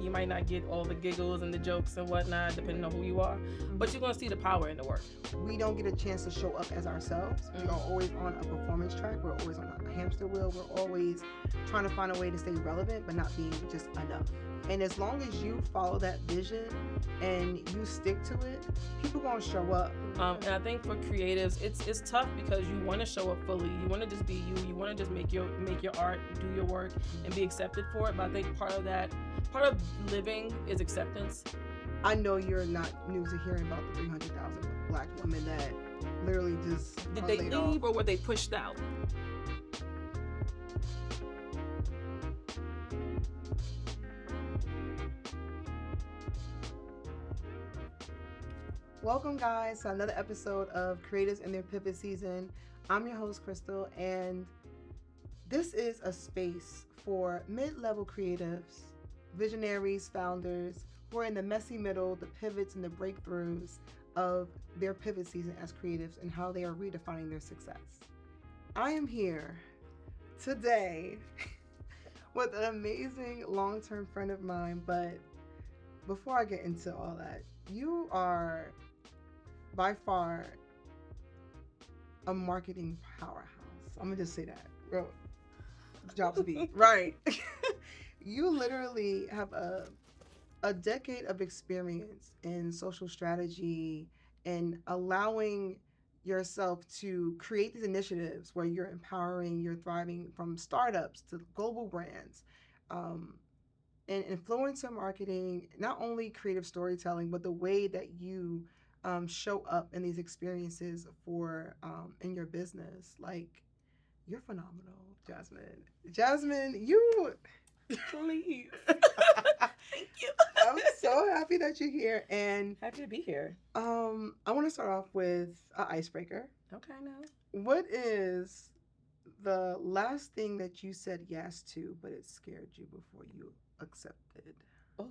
You might not get all the giggles and the jokes and whatnot, depending on who you are, but you're gonna see the power in the work. We don't get a chance to show up as ourselves. We are always on a performance track. We're always on a hamster wheel. We're always trying to find a way to stay relevant, but not being just enough. And as long as you follow that vision and you stick to it, people gonna show up. And I think for creatives, it's tough because you want to show up fully. You want to just be you. You want to just make your art, do your work, and be accepted for it. But I think part of living is acceptance. I know you're not new to hearing about the 300,000 Black women that literally just did they leave or were they pushed out? Welcome, guys, to another episode of Creatives in Their Pivot Season. I'm your host, Crystal, and this is a space for mid-level creatives, visionaries, founders, who are in the messy middle, the pivots and the breakthroughs of their pivot season as creatives and how they are redefining their success. I am here today with an amazing long-term friend of mine, but before I get into all that, you are by far a marketing powerhouse. I'm gonna just say that. Real job to be. Right. You literally have a decade of experience in social strategy and allowing yourself to create these initiatives where you're empowering, you're thriving, from startups to global brands. And influencer marketing, not only creative storytelling, but the way that you show up in these experiences for in your business. Like, you're phenomenal, Jasmine. Jasmine, you Please. Thank you. I'm so happy that you're here, and happy to be here. I want to start off with an icebreaker. Okay, now. What is the last thing that you said yes to, but it scared you before you accepted? Oh.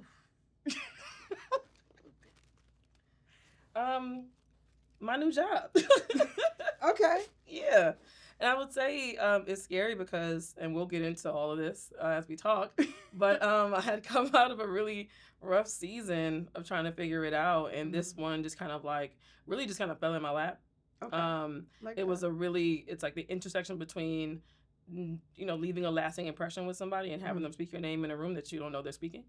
My new job. Okay. Yeah. And I would say it's scary because, and we'll get into all of this as we talk, but I had come out of a really rough season of trying to figure it out. And this one just kind of really just kind of fell in my lap. Okay. It's like the intersection between, leaving a lasting impression with somebody and having them speak your name in a room that you don't know they're speaking.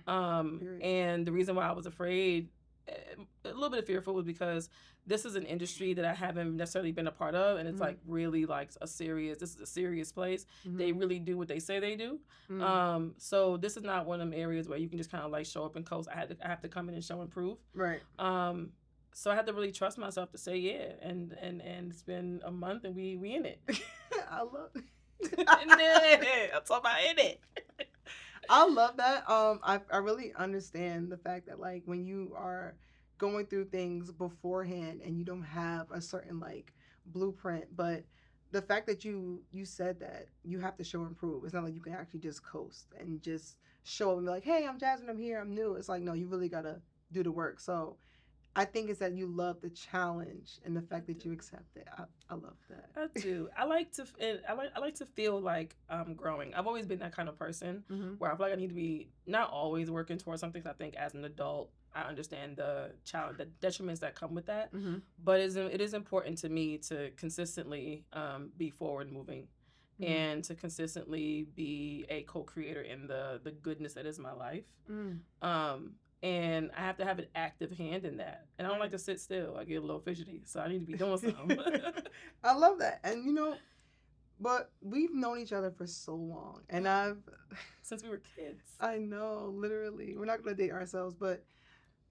And the reason why I was afraid, a little bit fearful, was because this is an industry that I haven't necessarily been a part of, and it's like really like this is a serious place. They really do what they say they do. So this is not one of them areas where you can just kind of like show up and coast. I have to come in and show and prove. Right. So I had to really trust myself to say yeah, and it's been a month and we in it. I love it. I'm talking about in it. I love that. I really understand the fact that, like, when you are going through things beforehand and you don't have a certain like blueprint, but the fact that you said that you have to show and prove. It's not like you can actually just coast and just show up and be like, hey, I'm Jasmine, I'm here, I'm new. It's like, no, you really gotta do the work. So I think it's that you love the challenge and the fact that you accept it. I love that. I do. I like to feel like I'm growing. I've always been that kind of person where I feel like I need to be not always working towards something. I think as an adult, I understand the challenge, the detriments that come with that. But it is important to me to consistently be forward moving and to consistently be a co-creator in the goodness that is my life. And I have to have an active hand in that. And I don't like to sit still. I get a little fidgety. So I need to be doing something. I love that. And, but we've known each other for so long. And since we were kids. I know, literally. We're not going to date ourselves. But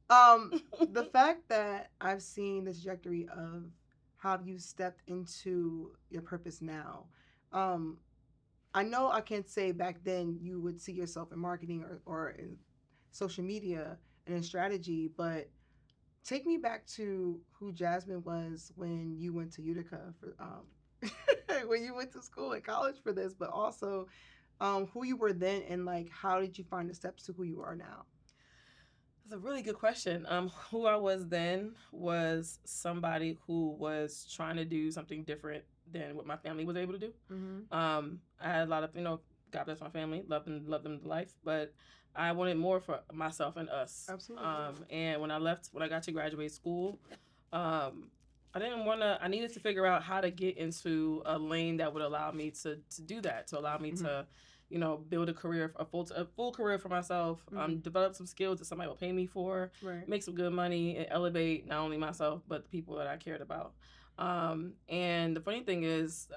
the fact that I've seen the trajectory of how you stepped into your purpose now. I know I can't say back then you would see yourself in marketing or in social media and in strategy, but take me back to who Jasmine was when you went to Utica for when you went to school and college for this, but also who you were then and like how did you find the steps to who you are now? That's a really good question. Who I was then was somebody who was trying to do something different than what my family was able to do. I had a lot of, God bless my family, love them to life, but I wanted more for myself and us. Absolutely. And when I got to graduate school, I needed to figure out how to get into a lane that would allow me to do that, to allow me to, build a full career for myself, develop some skills that somebody will pay me for, make some good money, and elevate not only myself, but the people that I cared about. And the funny thing is,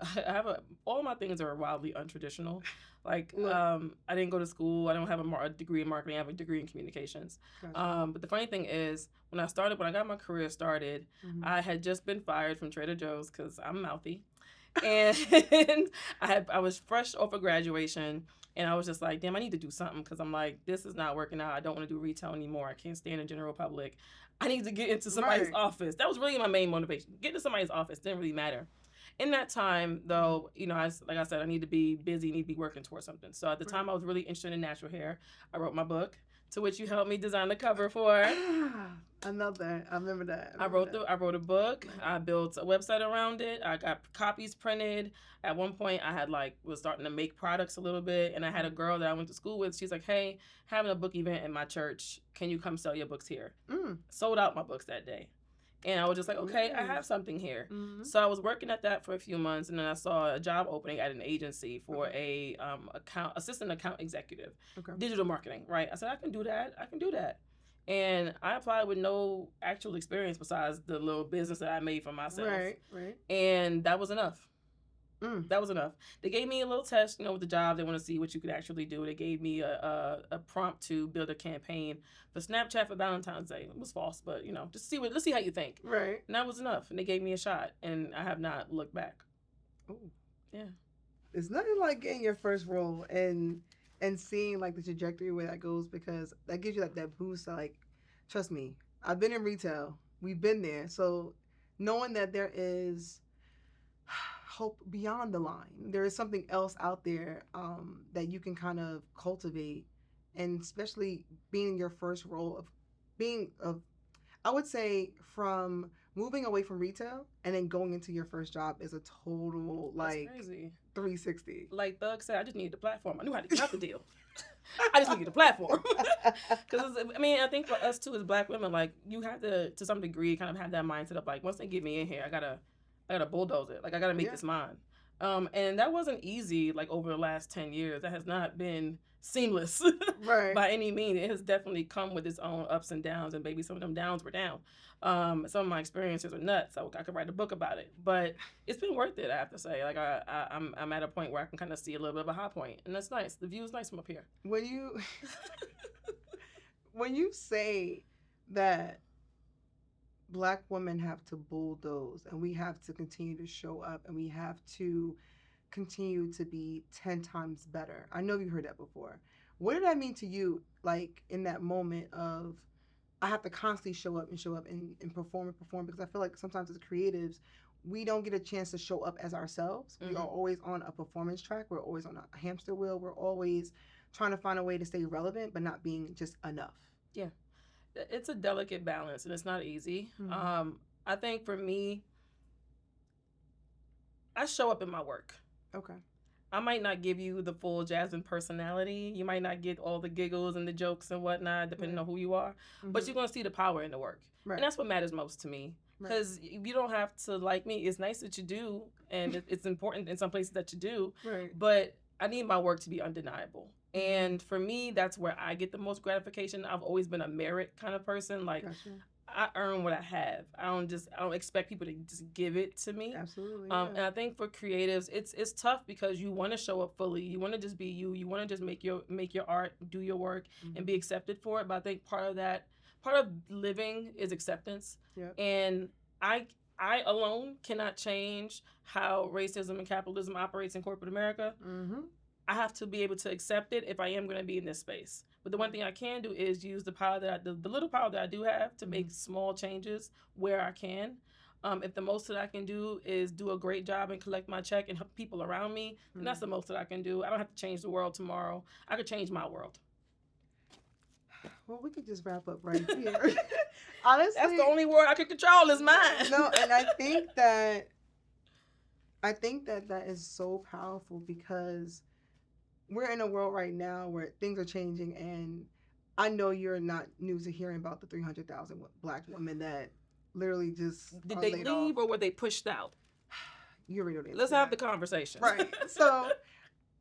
all my things are wildly untraditional. Like, I didn't go to school. I don't have a degree in marketing. I have a degree in communications. Gotcha. But the funny thing is, when I got my career started, I had just been fired from Trader Joe's because I'm mouthy. And I was fresh off of graduation, and I was just like, damn, I need to do something, because I'm like, this is not working out. I don't want to do retail anymore. I can't stand in general public. I need to get into somebody's office. That was really my main motivation. Getting to somebody's office didn't really matter. In that time, though, like I said, I need to be busy, need to be working towards something. So at the time, I was really interested in natural hair. I wrote my book, to which you helped me design the cover for. I know that. I remember that. I wrote a book. I built a website around it. I got copies printed. At one point, I had was starting to make products a little bit, and I had a girl that I went to school with. She's like, "Hey, having a book event in my church. Can you come sell your books here?" Sold out my books that day. And I was just like, okay, I have something here. So I was working at that for a few months, and then I saw a job opening at an agency for a assistant account executive, digital marketing, right? I said, I can do that. And I applied with no actual experience besides the little business that I made for myself. Right. And that was enough. That was enough. They gave me a little test, with the job. They want to see what you could actually do. They gave me a prompt to build a campaign for Snapchat for Valentine's Day. It was false, but just let's see how you think. Right. And that was enough. And they gave me a shot, and I have not looked back. Oh, yeah. It's nothing like getting your first role and seeing the trajectory where that goes, because that gives you that boost. Trust me, I've been in retail. We've been there. So knowing that there is hope beyond the line, there is something else out there that you can kind of cultivate, and especially being in your first role I would say, from moving away from retail and then going into your first job is a total crazy 360. Like Thug said, I just needed the platform. I knew how to get out the deal. I just needed the platform. Because I think for us too as Black women, you have to some degree kind of have that mindset of once they get me in here, I gotta bulldoze it. I gotta make this mine. And that wasn't easy, over the last 10 years. That has not been seamless by any means. It has definitely come with its own ups and downs, and baby, some of them downs were down. Some of my experiences are nuts. I could write a book about it, but it's been worth it, I have to say. I'm at a point where I can kind of see a little bit of a high point, and that's nice. The view is nice from up here. When you say that Black women have to bulldoze, and we have to continue to show up, and we have to continue to be 10 times better. I know you heard that before. What did that mean to you, in that moment of, I have to constantly show up and perform? Because I feel like sometimes as creatives, we don't get a chance to show up as ourselves. We are always on a performance track. We're always on a hamster wheel. We're always trying to find a way to stay relevant, but not being just enough. Yeah. It's a delicate balance, and it's not easy. I think for me, I show up in my work. Okay. I might not give you the full Jasmine personality. You might not get all the giggles and the jokes and whatnot, depending on who you are. But you're going to see the power in the work. And that's what matters most to me. Because you don't have to like me. It's nice that you do, and it's important in some places that you do. But I need my work to be undeniable. And for me, that's where I get the most gratification. I've always been a merit kind of person. Gotcha. I earn what I have. I don't expect people to just give it to me. Absolutely. Yeah. And I think for creatives, it's tough, because you want to show up fully. You want to just be you. You want to just make your art, do your work, and be accepted for it. But I think part of living is acceptance. Yep. And I alone cannot change how racism and capitalism operates in corporate America. I have to be able to accept it if I am going to be in this space. But the one thing I can do is use the power the little power that I do have to make small changes where I can. If the most that I can do is do a great job and collect my check and help people around me, then that's the most that I can do. I don't have to change the world tomorrow. I could change my world. Well, we could just wrap up right here. Honestly, that's the only word I can control is mine. No, and I think that is so powerful, because we're in a world right now where things are changing, and I know you're not new to hearing about the 300,000 Black women that literally just did they leave off. or were they pushed out? You already know the answer. Let's have the conversation. Right. So,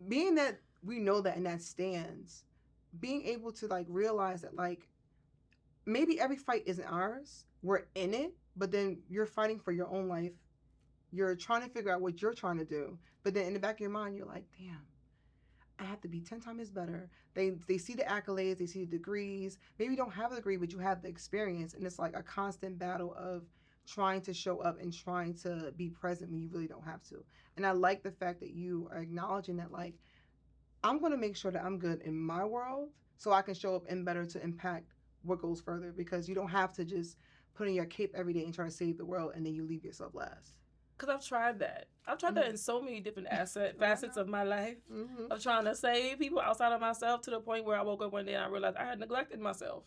being that we know that and that stands, being able to like realize that like maybe every fight isn't ours. We're in it, but then you're fighting for your own life. You're trying to figure out what you're trying to do, but then in the back of your mind, you're like, damn, I have to be 10 times better. They see the accolades, they see the degrees. Maybe you don't have a degree, but you have the experience, and it's like a constant battle of trying to show up and trying to be present when you really don't have to. And I like the fact that you are acknowledging that, like, I'm going to make sure that I'm good in my world so I can show up and better to impact what goes further, because you don't have to just put in your cape every day and try to save the world and then you leave yourself last. Because I've tried that. I've tried that in so many different facets of my life. Of trying to save people outside of myself, to the point where I woke up one day and I realized I had neglected myself.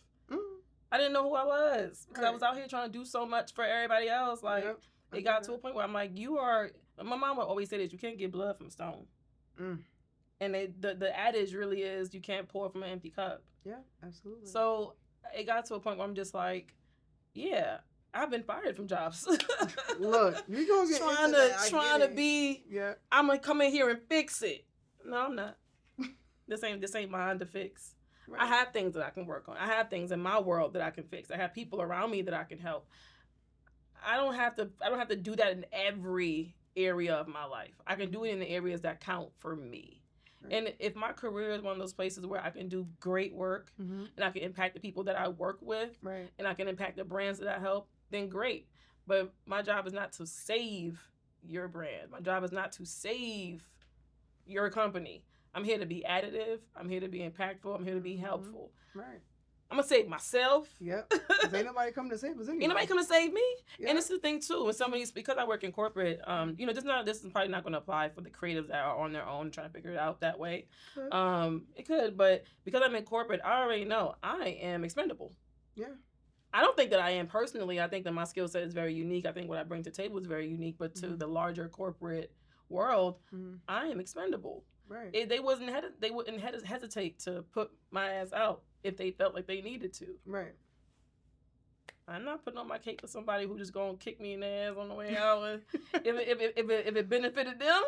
I didn't know who I was because I was out here trying to do so much for everybody else. Like, it got to a point where I'm like, my mom would always say this, you can't get blood from stone. And the adage really is, you can't pour from an empty cup. Yeah, absolutely. So it got to a point where I'm just like, yeah, I've been fired from jobs. Look, you gonna get trying to be. Yeah. I'm gonna come in here and fix it. No, I'm not. This ain't mine to fix. Right. I have things that I can work on. I have things in my world that I can fix. I have people around me that I can help. I don't have to do that in every area of my life. I can do it in the areas that count for me. Right. And if my career is one of those places where I can do great work and I can impact the people that I work with, and I can impact the brands that I help, then great. But my job is not to save your brand. My job is not to save your company. I'm here to be additive. I'm here to be impactful. I'm here to be helpful. Right. I'm going to save myself. Yep. Because ain't nobody coming to save us anyway. Ain't nobody coming to save me. Yep. And it's the thing, too. When because I work in corporate, this is probably not going to apply for the creatives that are on their own trying to figure it out that way. It could, but because I'm in corporate, I already know I am expendable. Yeah. I don't think that I am personally. I think that my skill set is very unique. I think what I bring to the table is very unique. But to the larger corporate world, I am expendable. Right. They wouldn't hesitate to put my ass out if they felt like they needed to. Right. I'm not putting on my cape for somebody who just gonna kick me in the ass on the way out. And if it benefited them.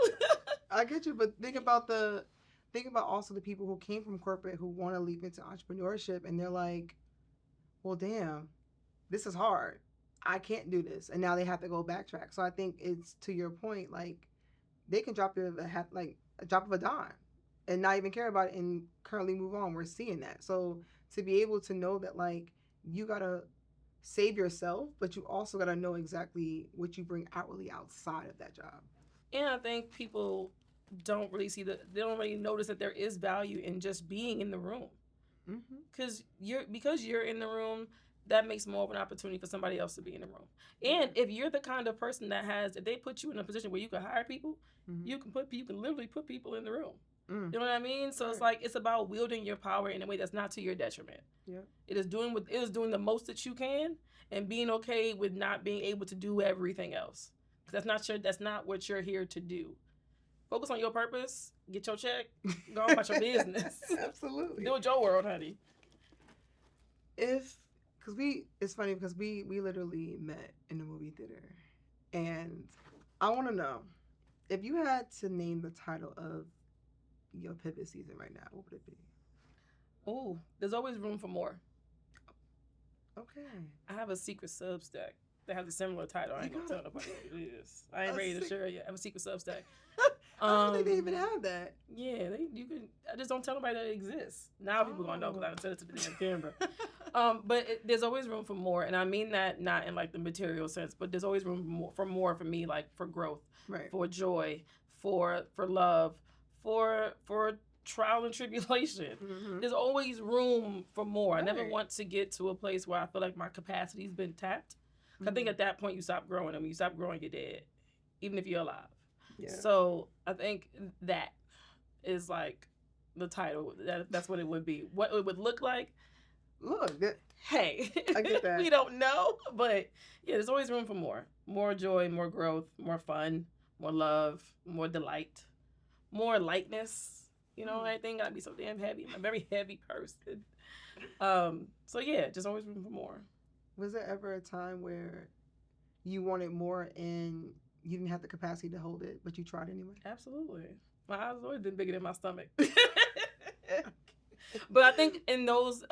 I get you, but think about also the people who came from corporate who want to leap into entrepreneurship, and they're like, well, damn, this is hard. I can't do this. And now they have to go backtrack. So I think it's, to your point, like, they can drop a drop of a dime and not even care about it and currently move on. We're seeing that. So to be able to know that, like, you got to save yourself, but you also got to know exactly what you bring outwardly outside of that job. And I think people don't really they don't really notice that there is value in just being in the room. Because you're in the room, that makes more of an opportunity for somebody else to be in the room. And if you're the kind of person if they put you in a position where you can hire people, you can literally put people in the room. You know what I mean? So it's like, it's about wielding your power in a way that's not to your detriment. Yeah. It is doing the most that you can and being okay with not being able to do everything else. Because that's not what you're here to do. Focus on your purpose, get your check, go on about your business. Absolutely. Do it your world, honey. It's funny because we literally met in the movie theater. And I want to know, if you had to name the title of your pivot season right now, what would it be? Oh, there's always room for more. Okay. I have a secret Substack that has a similar title. I ain't gonna tell nobody what it is. I ain't ready to share it yet. I have a secret Substack. I don't think they even have that. Yeah, you can. I just don't tell nobody that it exists. Now people gonna know because I said it to the damn camera. But there's always room for more, and I mean that not in like the material sense, but there's always room for more for me, like for growth, right, for joy, for love, for trial and tribulation. There's always room for more. Right. I never want to get to a place where I feel like my capacity's been tapped. I think at that point you stop growing, and when you stop growing, you're dead, even if you're alive. Yeah. So I think that is like the title. That's what it would be. What it would look like. Hey, I get that. We don't know, but yeah, there's always room for more joy, more growth, more fun, more love, more delight, more lightness. You know, everything gotta be so damn heavy. I'm a very heavy person. So yeah, just always room for more. Was there ever a time where you wanted more and you didn't have the capacity to hold it, but you tried anyway? Absolutely. My eyes have always been bigger than my stomach. But I think those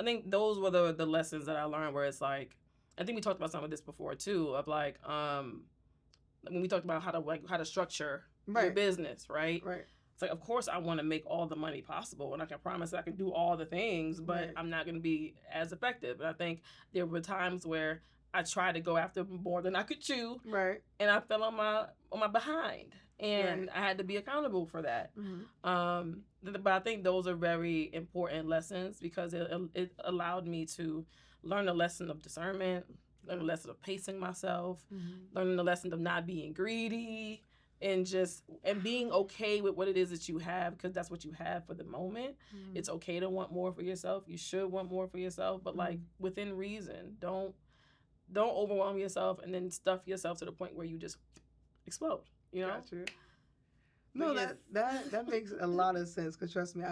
were the lessons that I learned, where it's like, I think we talked about some of this before too, of like, when we talked about how to structure your business, right? Right. It's like, of course I want to make all the money possible, and I can promise that I can do all the things, but I'm not going to be as effective. And I think there were times where I tried to go after more than I could chew, right, and I fell on my behind, and I had to be accountable for that. But I think those are very important lessons, because it allowed me to learn a lesson of discernment, learn a lesson of pacing myself, learning the lesson of not being greedy, and being okay with what it is that you have, because that's what you have for the moment. It's okay to want more for yourself. You should want more for yourself, but like within reason. Don't overwhelm yourself and then stuff yourself to the point where you just explode. You know. Gotcha. No, that makes a lot of sense, because trust me,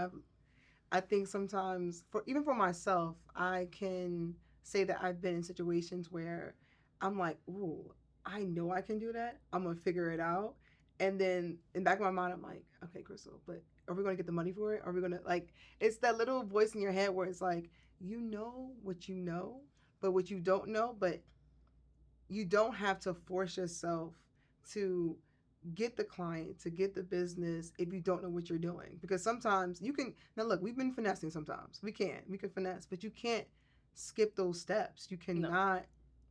I think sometimes even for myself, I can say that I've been in situations where I'm like, ooh, I know I can do that. I'm gonna figure it out. And then in the back of my mind, I'm like, okay, Crystal, but are we gonna get the money for it? Are we gonna, like, it's that little voice in your head where it's like, you know what you know, but what you don't know, but you don't have to force yourself to get the client, to get the business, if you don't know what you're doing. Because sometimes you can, now look, we've been finessing sometimes. We can finesse, but you can't skip those steps. You cannot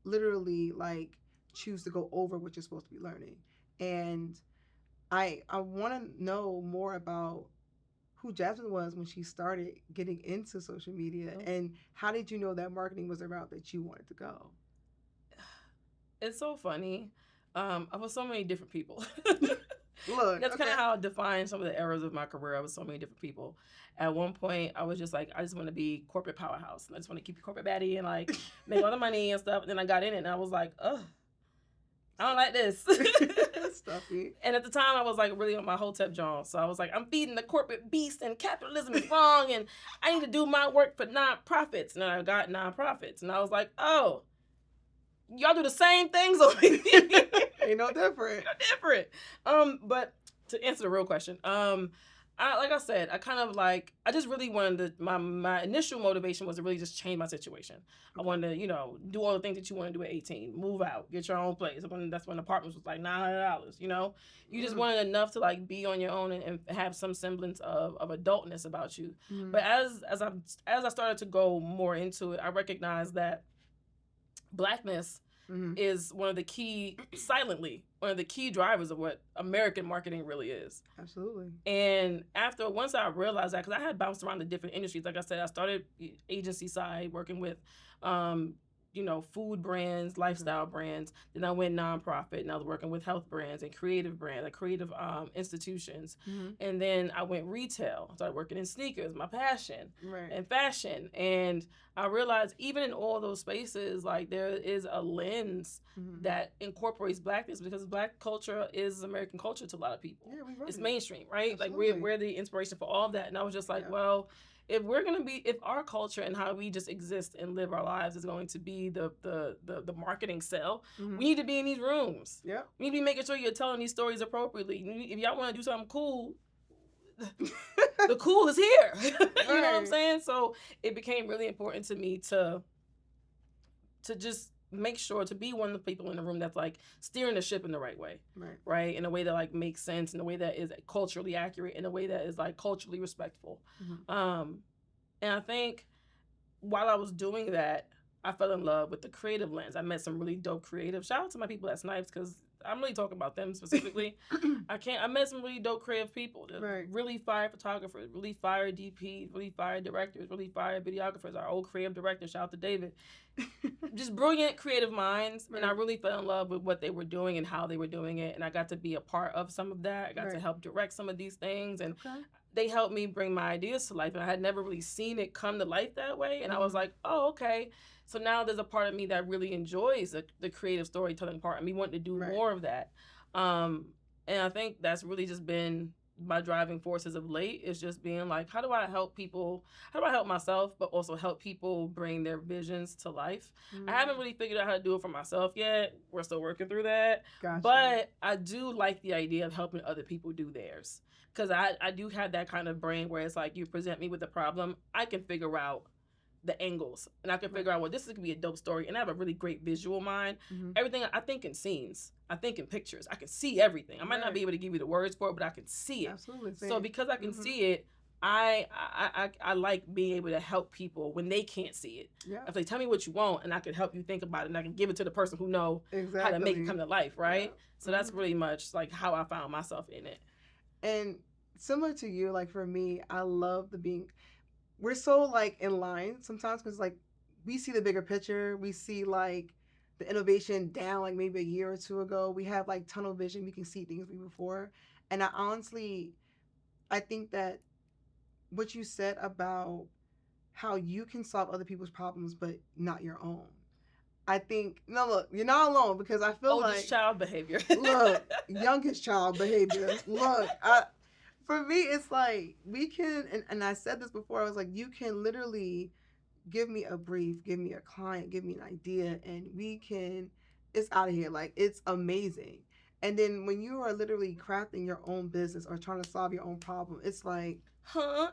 literally like choose to go over what you're supposed to be learning. And I want to know more about who Jasmine was when she started getting into social media, and how did you know that marketing was the route that you wanted to go? It's so funny. I was so many different people. Look, that's kind of how I defined some of the eras of my career. I was so many different people. At one point, I was just like, I just want to be corporate powerhouse. And I just want to keep your corporate baddie and like make all the money and stuff. And then I got in it and I was like, ugh, I don't like this. Stuffy. And at the time, I was like really on my Hotep John. So I was like, I'm feeding the corporate beast and capitalism is wrong. And I need to do my work for nonprofits. And then I got nonprofits. And I was like, oh, y'all do the same things over here. Ain't no different. But to answer the real question, like I said, I just really wanted to, my initial motivation was to really just change my situation. I wanted to, do all the things that you want to do at 18, move out, get your own place. That's when apartments was like $900, You just wanted enough to like be on your own and have some semblance of adultness about you. But as I started to go more into it, I recognized that Blackness is one of the key drivers of what American marketing really is. Absolutely. And once I realized that, because I had bounced around the different industries, like I said, I started agency side working with, food brands, lifestyle brands. Then I went nonprofit, and I was working with health brands and creative brands, like creative institutions. And then I went retail. I started working in sneakers, my passion, and fashion. And I realized even in all those spaces, like there is a lens that incorporates Blackness, because Black culture is American culture to a lot of people. Yeah, it's mainstream, right? Absolutely. Like we're the inspiration for all of that. And I was just like, well, if our culture and how we just exist and live our lives is going to be the marketing sell, we need to be in these rooms. Yeah. We need to be making sure you're telling these stories appropriately. If y'all want to do something cool, the cool is here. You know what I'm saying? So it became really important to me to just make sure to be one of the people in the room that's like steering the ship in the right way, right? In a way that like makes sense, in a way that is culturally accurate, in a way that is like culturally respectful. And I think while I was doing that, I fell in love with the creative lens. I met some really dope creative. Shout out to my people at Snipes, because I'm really talking about them specifically. I met some really dope creative people. Really fire photographers, really fire DPs, really fire directors, really fire videographers. Our old creative director, shout out to David. Just brilliant creative minds. And I really fell in love with what they were doing and how they were doing it. And I got to be a part of some of that. I got to help direct some of these things. And they helped me bring my ideas to life. And I had never really seen it come to life that way. And I was like, oh, okay. So now there's a part of me that really enjoys the creative storytelling part, and me wanting to do more of that. And I think that's really just been my driving forces of late is just being like, how do I help people? How do I help myself, but also help people bring their visions to life? I haven't really figured out how to do it for myself yet. We're still working through that. Gotcha. But I do like the idea of helping other people do theirs. Because I do have that kind of brain where it's like, you present me with a problem, I can figure out the angles, and I can figure out, well, this is gonna be a dope story, and I have a really great visual mind. Everything I think in scenes, I think in pictures, I can see everything. I might not be able to give you the words for it, but I can see it. Absolutely. So because I can see it, I like being able to help people when they can't see it. Yeah. If they tell me what you want, and I can help you think about it, and I can give it to the person who know how to make it come to life, right? Yeah. So that's really much like how I found myself in it. And similar to you, like for me, I love we're so like in line sometimes because like we see the bigger picture. We see like the innovation down like maybe a year or two ago. We have like tunnel vision. We can see things before. And I think that what you said about how you can solve other people's problems but not your own. I think, no, look, you're not alone because I feel like... Oldest child behavior. Look, youngest child behavior. Look, for me, it's like we can, and I said this before, I was like, you can literally give me a brief, give me a client, give me an idea, and it's out of here. Like, it's amazing. And then when you are literally crafting your own business or trying to solve your own problem, it's like...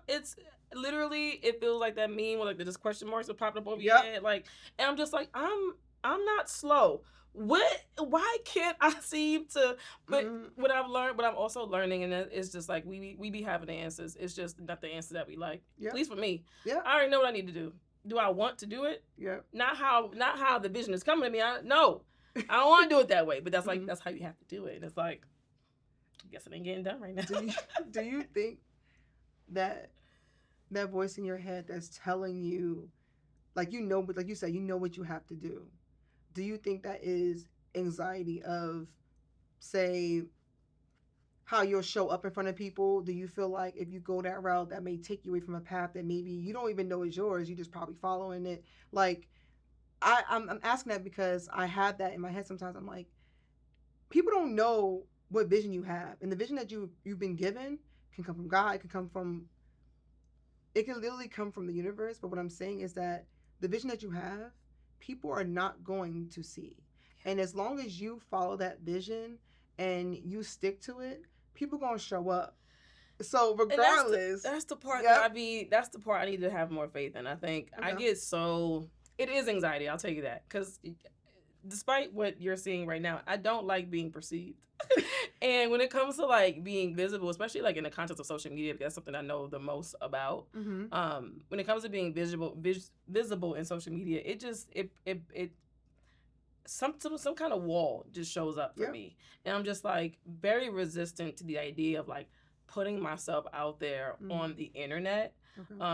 It's literally, it feels like that meme where like the just question marks are popping up over your head. Like, and I'm just like, I'm not slow. Why can't I seem to, but what I've learned, what I'm also learning, and it's just like, we be having the answers. It's just not the answer that we like. At least for me. Yeah. I already know what I need to do. Do I want to do it? Yeah. Not how the vision is coming to me. No, I don't want to do it that way, but that's like, that's how you have to do it. And it's like, I guess it ain't getting done right now. Do you think that voice in your head that's telling you, like, you know, like you said, you know what you have to do. Do you think that is anxiety of, say, how you'll show up in front of people? Do you feel like if you go that route, that may take you away from a path that maybe you don't even know is yours? You just probably following it. Like, I'm asking that because I have that in my head sometimes. I'm like, people don't know what vision you have. And the vision that you've been given can come from God. It can literally come from the universe. But what I'm saying is that the vision that you have, people are not going to see. And as long as you follow that vision and you stick to it, people going to show up. So regardless, that's the part that's the part I need to have more faith in. I think it is anxiety. I'll tell you that. Because despite what you're seeing right now, I don't like being perceived. And when it comes to like being visible, especially like in the context of social media, because that's something I know the most about. When it comes to being visible in social media, it just some kind of wall just shows up for me, and I'm just like very resistant to the idea of like putting myself out there on the internet.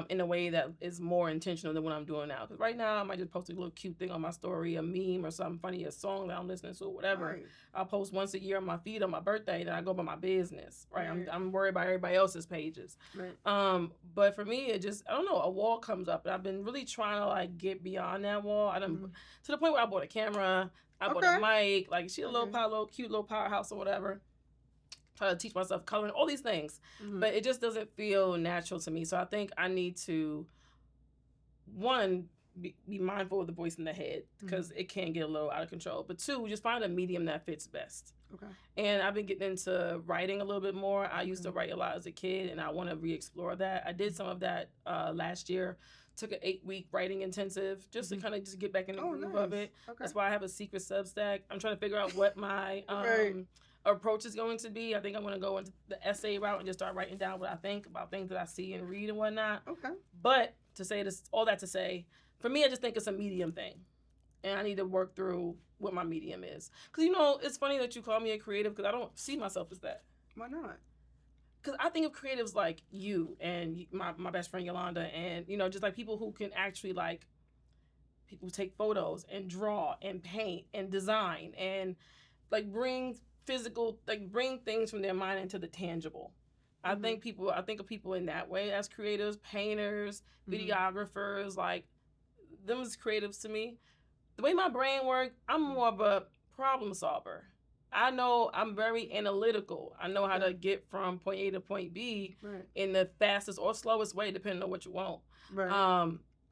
In a way that is more intentional than what I'm doing now. Because right now, I might just post a little cute thing on my story, a meme or something funny, a song that I'm listening to, or whatever. Right. I'll post once a year on my feed on my birthday, then I go about my business. Right? I'm worried about everybody else's pages. Right. But for me, it just, I don't know, a wall comes up, and I've been really trying to like get beyond that wall. To the point where I bought a camera, I bought a mic, like she a little cute little powerhouse or whatever. Try to teach myself coloring, all these things, but it just doesn't feel natural to me. So I think I need to, one, be mindful of the voice in the head, because it can get a little out of control. But two, just find a medium that fits best. Okay. And I've been getting into writing a little bit more. I used to write a lot as a kid, and I want to re-explore that. I did some of that last year. Took an 8-week writing intensive just to kind of just get back in the groove of it. Okay. That's why I have a secret Substack. I'm trying to figure out what my approach is going to be. I think I'm going to go into the essay route and just start writing down what I think about things that I see and read and whatnot. Okay. But to say this, all that to say, for me, I just think it's a medium thing. And I need to work through what my medium is. Because, you know, it's funny that you call me a creative because I don't see myself as that. Why not? Because I think of creatives like you and my best friend Yolanda, and, you know, just like people who can actually like, people who take photos and draw and paint and design and like bring things from their mind into the tangible. I think of people in that way as creatives, painters, videographers, like them as creatives to me. The way my brain works, I'm more of a problem solver. I know I'm very analytical. I know how to get from point A to point B in the fastest or slowest way, depending on what you want. Right.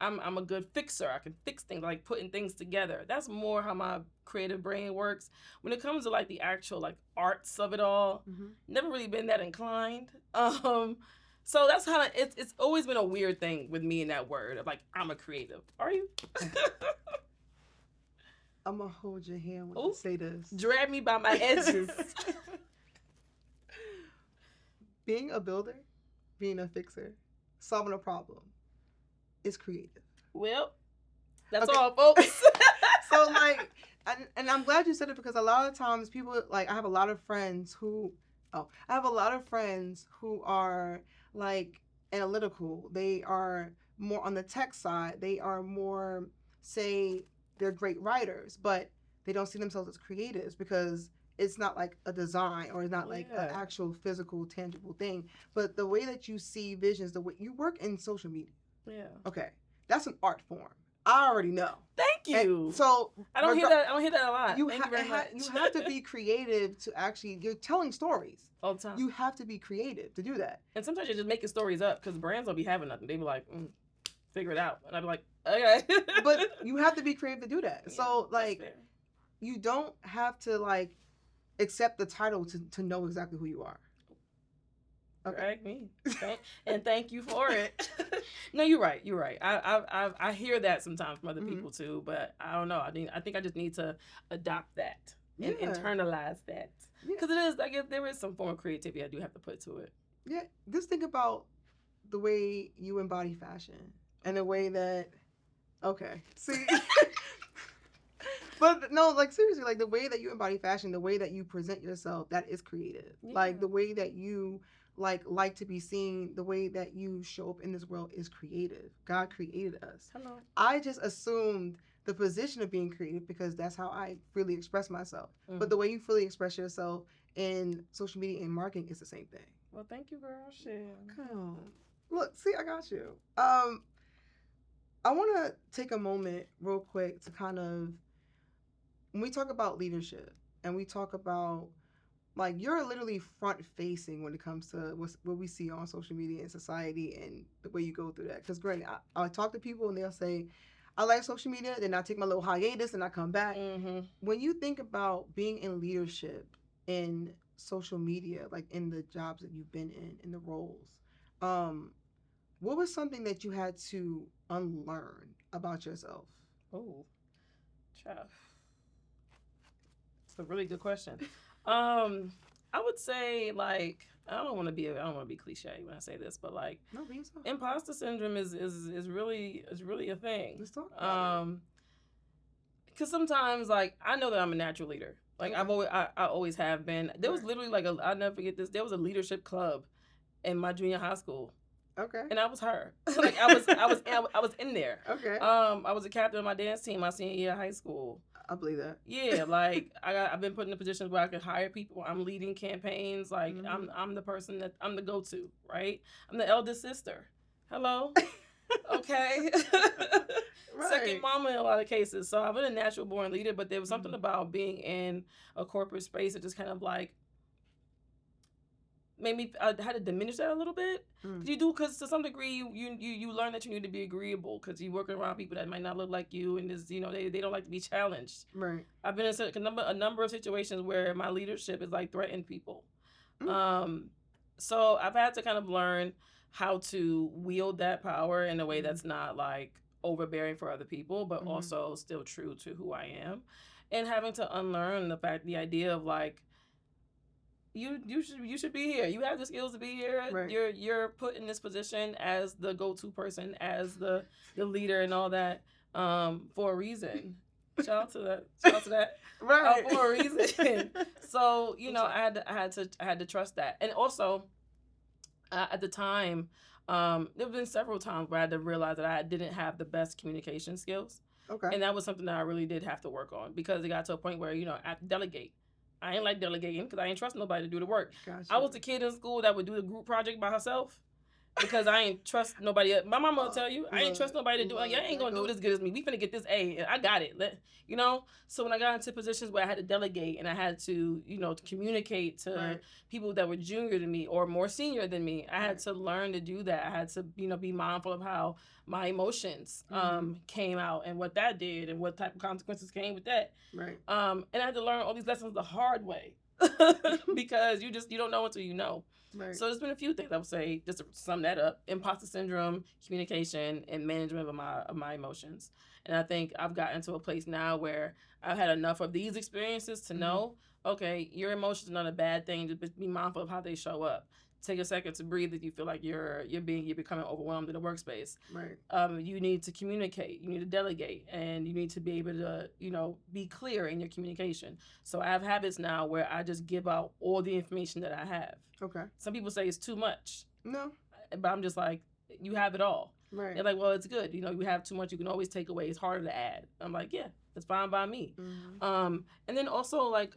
I'm a good fixer. I can fix things, like putting things together. That's more how my creative brain works. When it comes to like the actual like arts of it all, never really been that inclined. So that's how it's always been a weird thing with me in that word of like, I'm a creative. Are you? I'm gonna hold your hand when you say this. Drag me by my edges. Being a builder, being a fixer, solving a problem is creative. Well, that's all, folks. So like, and I'm glad you said it, because a lot of times people, like, I have a lot of friends who are like analytical. They are more on the tech side. They are more, say, they're great writers, but they don't see themselves as creatives because it's not like a design or it's not like an actual physical, tangible thing. But the way that you see visions, the way you work in social media. Yeah. Okay. That's an art form. I already know. Thank you. And so I don't hear that a lot. You have to be creative to actually, you're telling stories all the time. You have to be creative to do that. And sometimes you're just making stories up because brands don't be having nothing. They be like, figure it out. And I'd be like, okay. But you have to be creative to do that. Yeah, so like, you don't have to like accept the title to know exactly who you are. Okay. Me. And thank you for it. No, you're right. You're right. I hear that sometimes from other people too, but I don't know. I think I just need to adopt that and internalize that. Because it is, I guess there is some form of creativity I do have to put to it. Yeah. Just think about the way you embody fashion and the way that, see. But no, like seriously, like the way that you embody fashion, the way that you present yourself, that is creative. Yeah. Like the way that you like to be seen, the way that you show up in this world is creative. God created us. Hello. I just assumed the position of being creative because that's how I freely express myself. Mm-hmm. But the way you freely express yourself in social media and marketing is the same thing. Well, thank you, girl. Shit. Come. Look, see, I got you. I want to take a moment real quick to kind of, when we talk about leadership and we talk about, like, you're literally front facing when it comes to what we see on social media and society and the way you go through that. Because granted, I talk to people and they'll say, I like social media, then I take my little hiatus and I come back. Mm-hmm. When you think about being in leadership in social media, like in the jobs that you've been in the roles, what was something that you had to unlearn about yourself? Oh, child. It's a really good question. I would say, like, I don't want to be cliche when I say this, but like, imposter syndrome is really a thing. Let's talk about it. Because sometimes, like, I know that I'm a natural leader. Like, I always have been. There was literally like I'll never forget this. There was a leadership club in my junior high school. Okay. And I was her. Like I was in there. Okay. I was a captain of my dance team my senior year of high school. I believe that. Yeah, like I've been put in a position where I can hire people. I'm leading campaigns. Like I'm the person that I'm the go-to, right? I'm the eldest sister. Hello. Okay. Right. Second mama in a lot of cases. So I've been a natural born leader, but there was something about being in a corporate space that just kind of like made me. I had to diminish that a little bit. Because to some degree you learn that you need to be agreeable because you're working around people that might not look like you, and there's, they don't like to be challenged. Right. I've been in a number of situations where my leadership is like threatened people. So I've had to kind of learn how to wield that power in a way that's not like overbearing for other people, but also still true to who I am, and having to unlearn the idea of like, you should be here. You have the skills to be here. Right. You're put in this position as the go-to person, as the leader and all that, for a reason. Shout out to that. Right. For a reason. So, I had to trust that. And also, at the time, there have been several times where I had to realize that I didn't have the best communication skills. Okay. And that was something that I really did have to work on, because it got to a point where, I have to delegate. I ain't like delegating because I ain't trust nobody to do the work. Gotcha. I was the kid in school that would do the group project by herself. because I ain't trust nobody. My mama will tell you, I ain't trust nobody to do it. Y'all ain't gonna do it as good as me. We finna get this A. I got it. You know? So when I got into positions where I had to delegate and I had to, to communicate to people that were junior than me or more senior than me, I had to learn to do that. I had to, be mindful of how my emotions came out and what that did and what type of consequences came with that. Right. And I had to learn all these lessons the hard way because you don't know until you know. Right. So there's been a few things I would say, just to sum that up: imposter syndrome, communication, and management of my emotions. And I think I've gotten to a place now where I've had enough of these experiences to know, okay, your emotions are not a bad thing. Just be mindful of how they show up. Take a second to breathe if you feel like you're becoming overwhelmed in the workspace. Right. You need to communicate. You need to delegate, and you need to be able to, be clear in your communication. So I have habits now where I just give out all the information that I have. Okay. Some people say it's too much. No. But I'm just like, you have it all. Right. They're like, well, it's good. You have too much. You can always take away. It's harder to add. I'm like, yeah, that's fine by me. Mm-hmm. And then also like,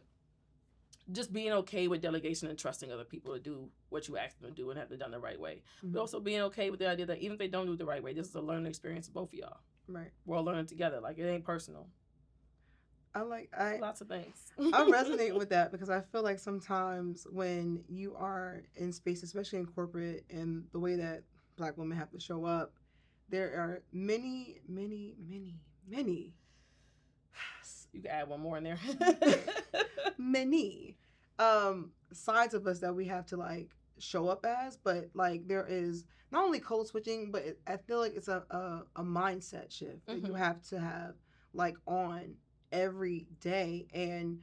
just being okay with delegation and trusting other people to do what you ask them to do and have it done the right way. Mm-hmm. But also being okay with the idea that even if they don't do it the right way, this is a learning experience for both of y'all. Right. We're all learning together. Like, it ain't personal. Lots of things. I resonate with that because I feel like sometimes when you are in space, especially in corporate and the way that Black women have to show up, there are many you can add one more in there. many sides of us that we have to like show up as, but like there is not only code switching, but I feel like it's a mindset shift that you have to have like on every day. And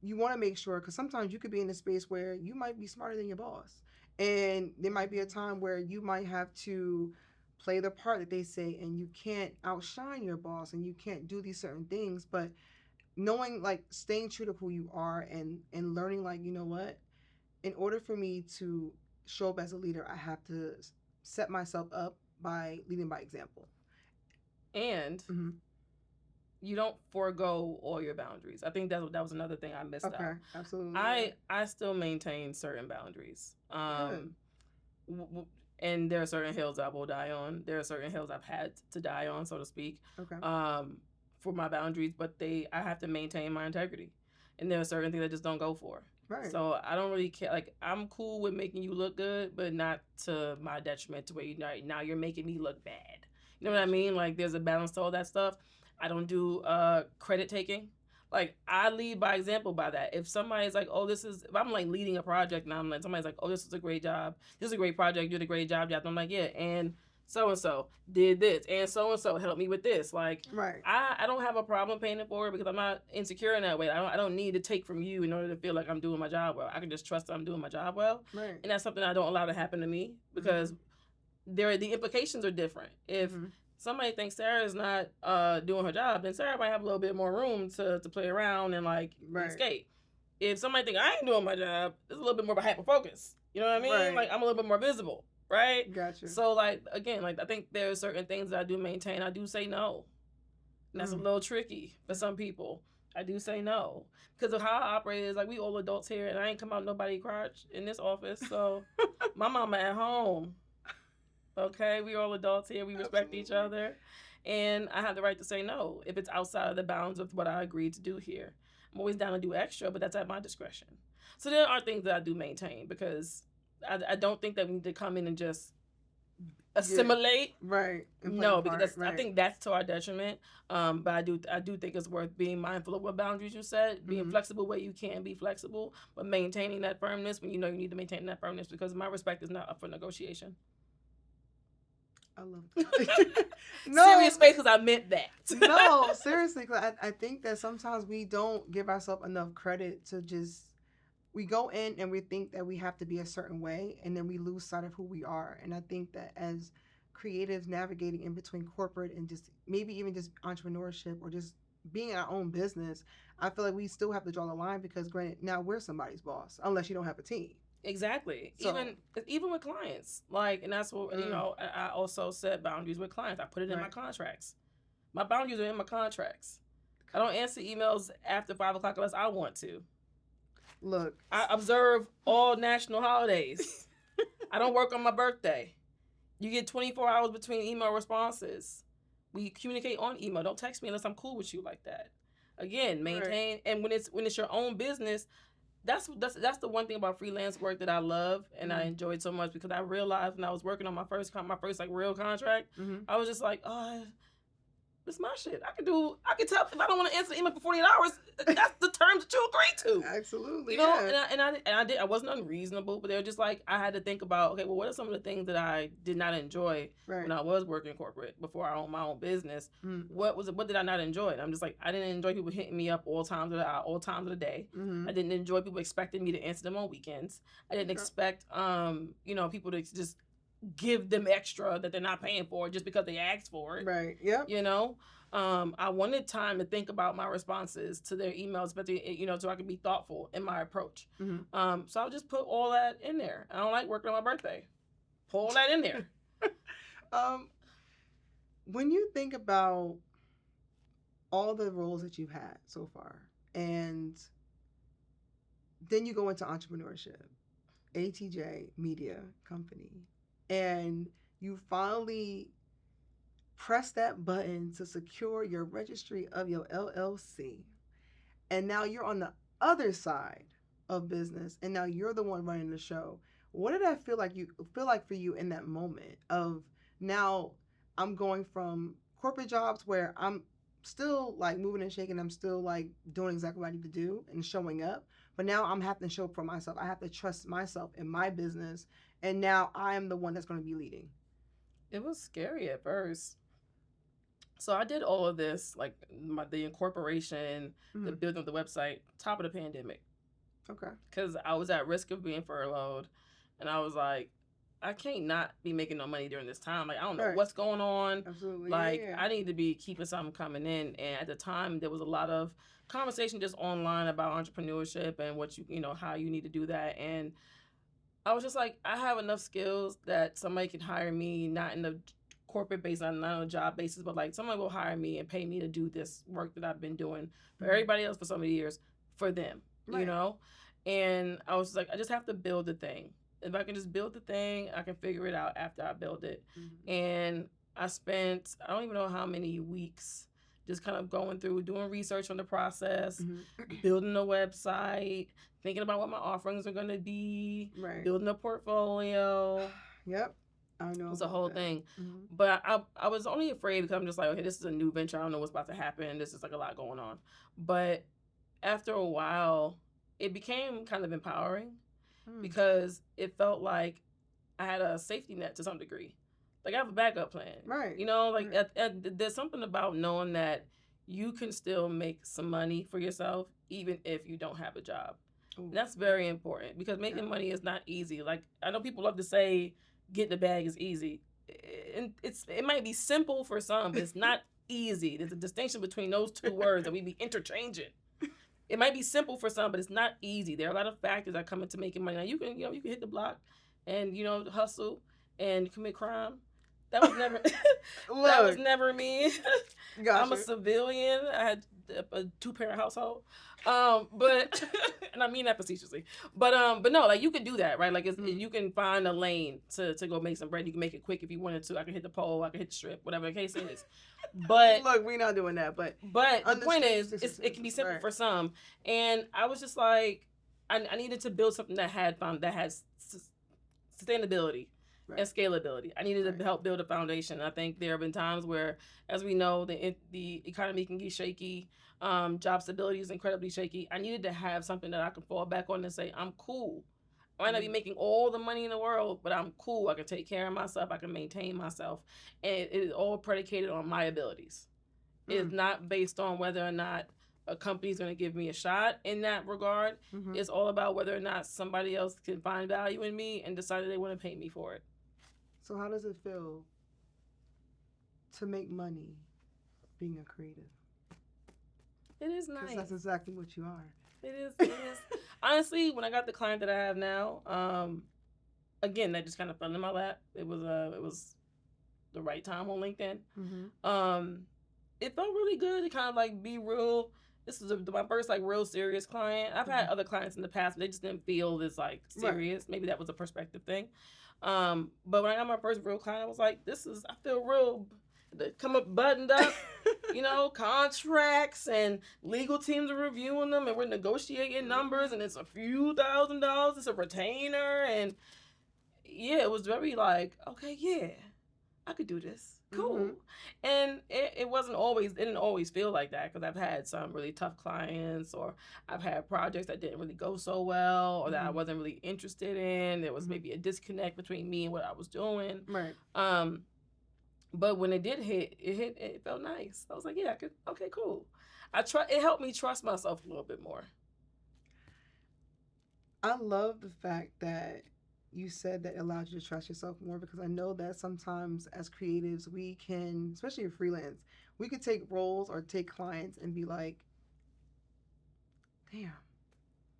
you want to make sure, because sometimes you could be in a space where you might be smarter than your boss, and there might be a time where you might have to play the part that they say, and you can't outshine your boss and you can't do these certain things. But knowing, like, staying true to who you are and learning, like, you know what, in order for me to show up as a leader, I have to set myself up by leading by example. And you don't forego all your boundaries. I think that was another thing I missed out. Okay, absolutely. I still maintain certain boundaries. And there are certain hills I will die on. There are certain hills I've had to die on, so to speak. Okay. For my boundaries, but I have to maintain my integrity. And there are certain things I just don't go for. Right. So I don't really care. Like, I'm cool with making you look good, but not to my detriment to where now you're making me look bad. You know what I mean? Like, there's a balance to all that stuff. I don't do credit taking. Like, I lead by example by that. If somebody's like, if I'm like leading a project and I'm like, somebody's like, oh, this is a great job. This is a great project. You did a great job. I'm like, yeah. And so-and-so did this. And so-and-so helped me with this. Like, right. I don't have a problem paying it forward because I'm not insecure in that way. I don't need to take from you in order to feel like I'm doing my job well. I can just trust that I'm doing my job well. Right. And that's something I don't allow to happen to me because the implications are different. If somebody thinks Sarah's not doing her job, then Sarah might have a little bit more room to play around and like escape. If somebody thinks I ain't doing my job, it's a little bit more of a hyper focus. You know what I mean? Right. Like, I'm a little bit more visible, right? Gotcha. So like, again, like, I think there are certain things that I do maintain. I do say no. And that's a little tricky for some people. I do say no because of how I operate is like, we all adults here, and I ain't come out nobody crotch in this office. So my mama at home. Okay, we all adults here. We respect each other. And I have the right to say no if it's outside of the bounds of what I agreed to do here. I'm always down to do extra, but that's at my discretion. So there are things that I do maintain because I don't think that we need to come in and just assimilate. Yeah, right. No, because I think that's to our detriment. But I do think it's worth being mindful of what boundaries you set, being flexible where you can be flexible, but maintaining that firmness when you know you need to maintain that firmness because my respect is not up for negotiation. I love that. Serious face because I meant that. No, seriously, because I think that sometimes we don't give ourselves enough credit to we go in and we think that we have to be a certain way, and then we lose sight of who we are. And I think that as creatives navigating in between corporate and just maybe even just entrepreneurship or just being our own business, I feel like we still have to draw the line because granted, now we're somebody's boss unless you don't have a team. Exactly. So, even with clients, like, and that's what I also set boundaries with clients. I put it in my contracts. My boundaries are in my contracts. I don't answer emails after 5:00 unless I want to. Look, I observe all national holidays. I don't work on my birthday. You get 24 hours between email responses. We communicate on email. Don't text me unless I'm cool with you like that. Again, maintain. Right. And when it's your own business, that's the one thing about freelance work that I love and I enjoyed so much, because I realized when I was working on my first like real contract, I was just like, oh, it's my shit. I can tell if I don't want to answer the email for 48 hours. That's the terms that you agree to. Absolutely. You know, yeah. I wasn't unreasonable, but they were just like, I had to think about, okay, well, what are some of the things that I did not enjoy when I was working corporate before I owned my own business? What did I not enjoy? And I'm just like, I didn't enjoy people hitting me up all times of the day. I didn't enjoy people expecting me to answer them on weekends. I didn't expect people to just give them extra that they're not paying for just because they asked for it. Right. Yep. You know, I wanted time to think about my responses to their emails, but so I could be thoughtful in my approach. So I'll just put all that in there. I don't like working on my birthday. Put all that in there. When you think about all the roles that you've had so far, and then you go into entrepreneurship, ATJ Media Company, and you finally press that button to secure your registry of your LLC. And now you're on the other side of business, and now you're the one running the show. What did that feel like for you in that moment of, now I'm going from corporate jobs where I'm still like moving and shaking, I'm still like doing exactly what I need to do and showing up, but now I'm having to show up for myself. I have to trust myself in my business, and now I am the one that's going to be leading. It was scary at first. So I did all of this, like the incorporation, the building of the website, top of the pandemic. Okay. Because I was at risk of being furloughed, and I was like, I can't not be making no money during this time. Like, I don't know what's going on. Absolutely. Like, I need to be keeping something coming in. And at the time, there was a lot of conversation just online about entrepreneurship and what how you need to do that. And I was just like, I have enough skills that somebody can hire me, not in the corporate basis, not on a job basis, but like someone will hire me and pay me to do this work that I've been doing for everybody else for so many years for them, And I was just like, I just have to build the thing. If I can just build the thing, I can figure it out after I build it. And I spent, I don't even know how many weeks just kind of going through, doing research on the process, building a website, thinking about what my offerings are going to be, building a portfolio. Yep. I know. It's a whole thing. But I was only afraid because I'm just like, okay, this is a new venture. I don't know what's about to happen. This is like a lot going on. But after a while, it became kind of empowering because it felt like I had a safety net to some degree. Like, I have a backup plan. Right. There's something about knowing that you can still make some money for yourself even if you don't have a job. And that's very important because making money is not easy. Like, I know people love to say getting the bag is easy. And it might be simple for some, but it's not easy. There's a distinction between those two words that we be interchanging. It might be simple for some, but it's not easy. There are a lot of factors that come into making money. Now, you can hit the block and, hustle and commit crime. That was never that was never me. Gotcha. I'm a civilian. I had a 2-parent household. But and I mean that facetiously. But no, like, you can do that, right? Like, you can find a lane to go make some bread. You can make it quick if you wanted to. I can hit the pole, I can hit the strip, whatever the case is. But look, we're not doing that. But the point is, it can be simple for some. And I was just like, I needed to build something that has sustainability. And scalability. I needed to help build a foundation. I think there have been times where, as we know, the economy can get shaky. Job stability is incredibly shaky. I needed to have something that I can fall back on and say, I'm cool. I might not be making all the money in the world, but I'm cool. I can take care of myself. I can maintain myself. And it is all predicated on my abilities. It's not based on whether or not a company's going to give me a shot in that regard. It's all about whether or not somebody else can find value in me and decide that they want to pay me for it. So how does it feel to make money being a creative? It is nice. Because that's exactly what you are. It is. Honestly, when I got the client that I have now, again, that just kind of fell in my lap. It was the right time on LinkedIn. It felt really good to kind of like be real this is my first like real serious client. I've had other clients in the past, but they just didn't feel as like serious. Right. Maybe that was a perspective thing. But when I got my first real client, I was like, I feel real. They come up buttoned up, contracts and legal teams are reviewing them, and we're negotiating numbers, and it's a few $1,000s. It's a retainer, and yeah, it was very like, okay, yeah, I could do this. Cool. And it didn't always feel like that, because I've had some really tough clients, or I've had projects that didn't really go so well, or that I wasn't really interested in. There was maybe a disconnect between me and what I was doing. Right. But when it did hit, it felt nice. I was like, yeah, okay, cool. It helped me trust myself a little bit more. I love the fact that you said that allowed you to trust yourself more, because I know that sometimes as creatives, we can, especially in freelance, we could take roles or take clients and be like, damn,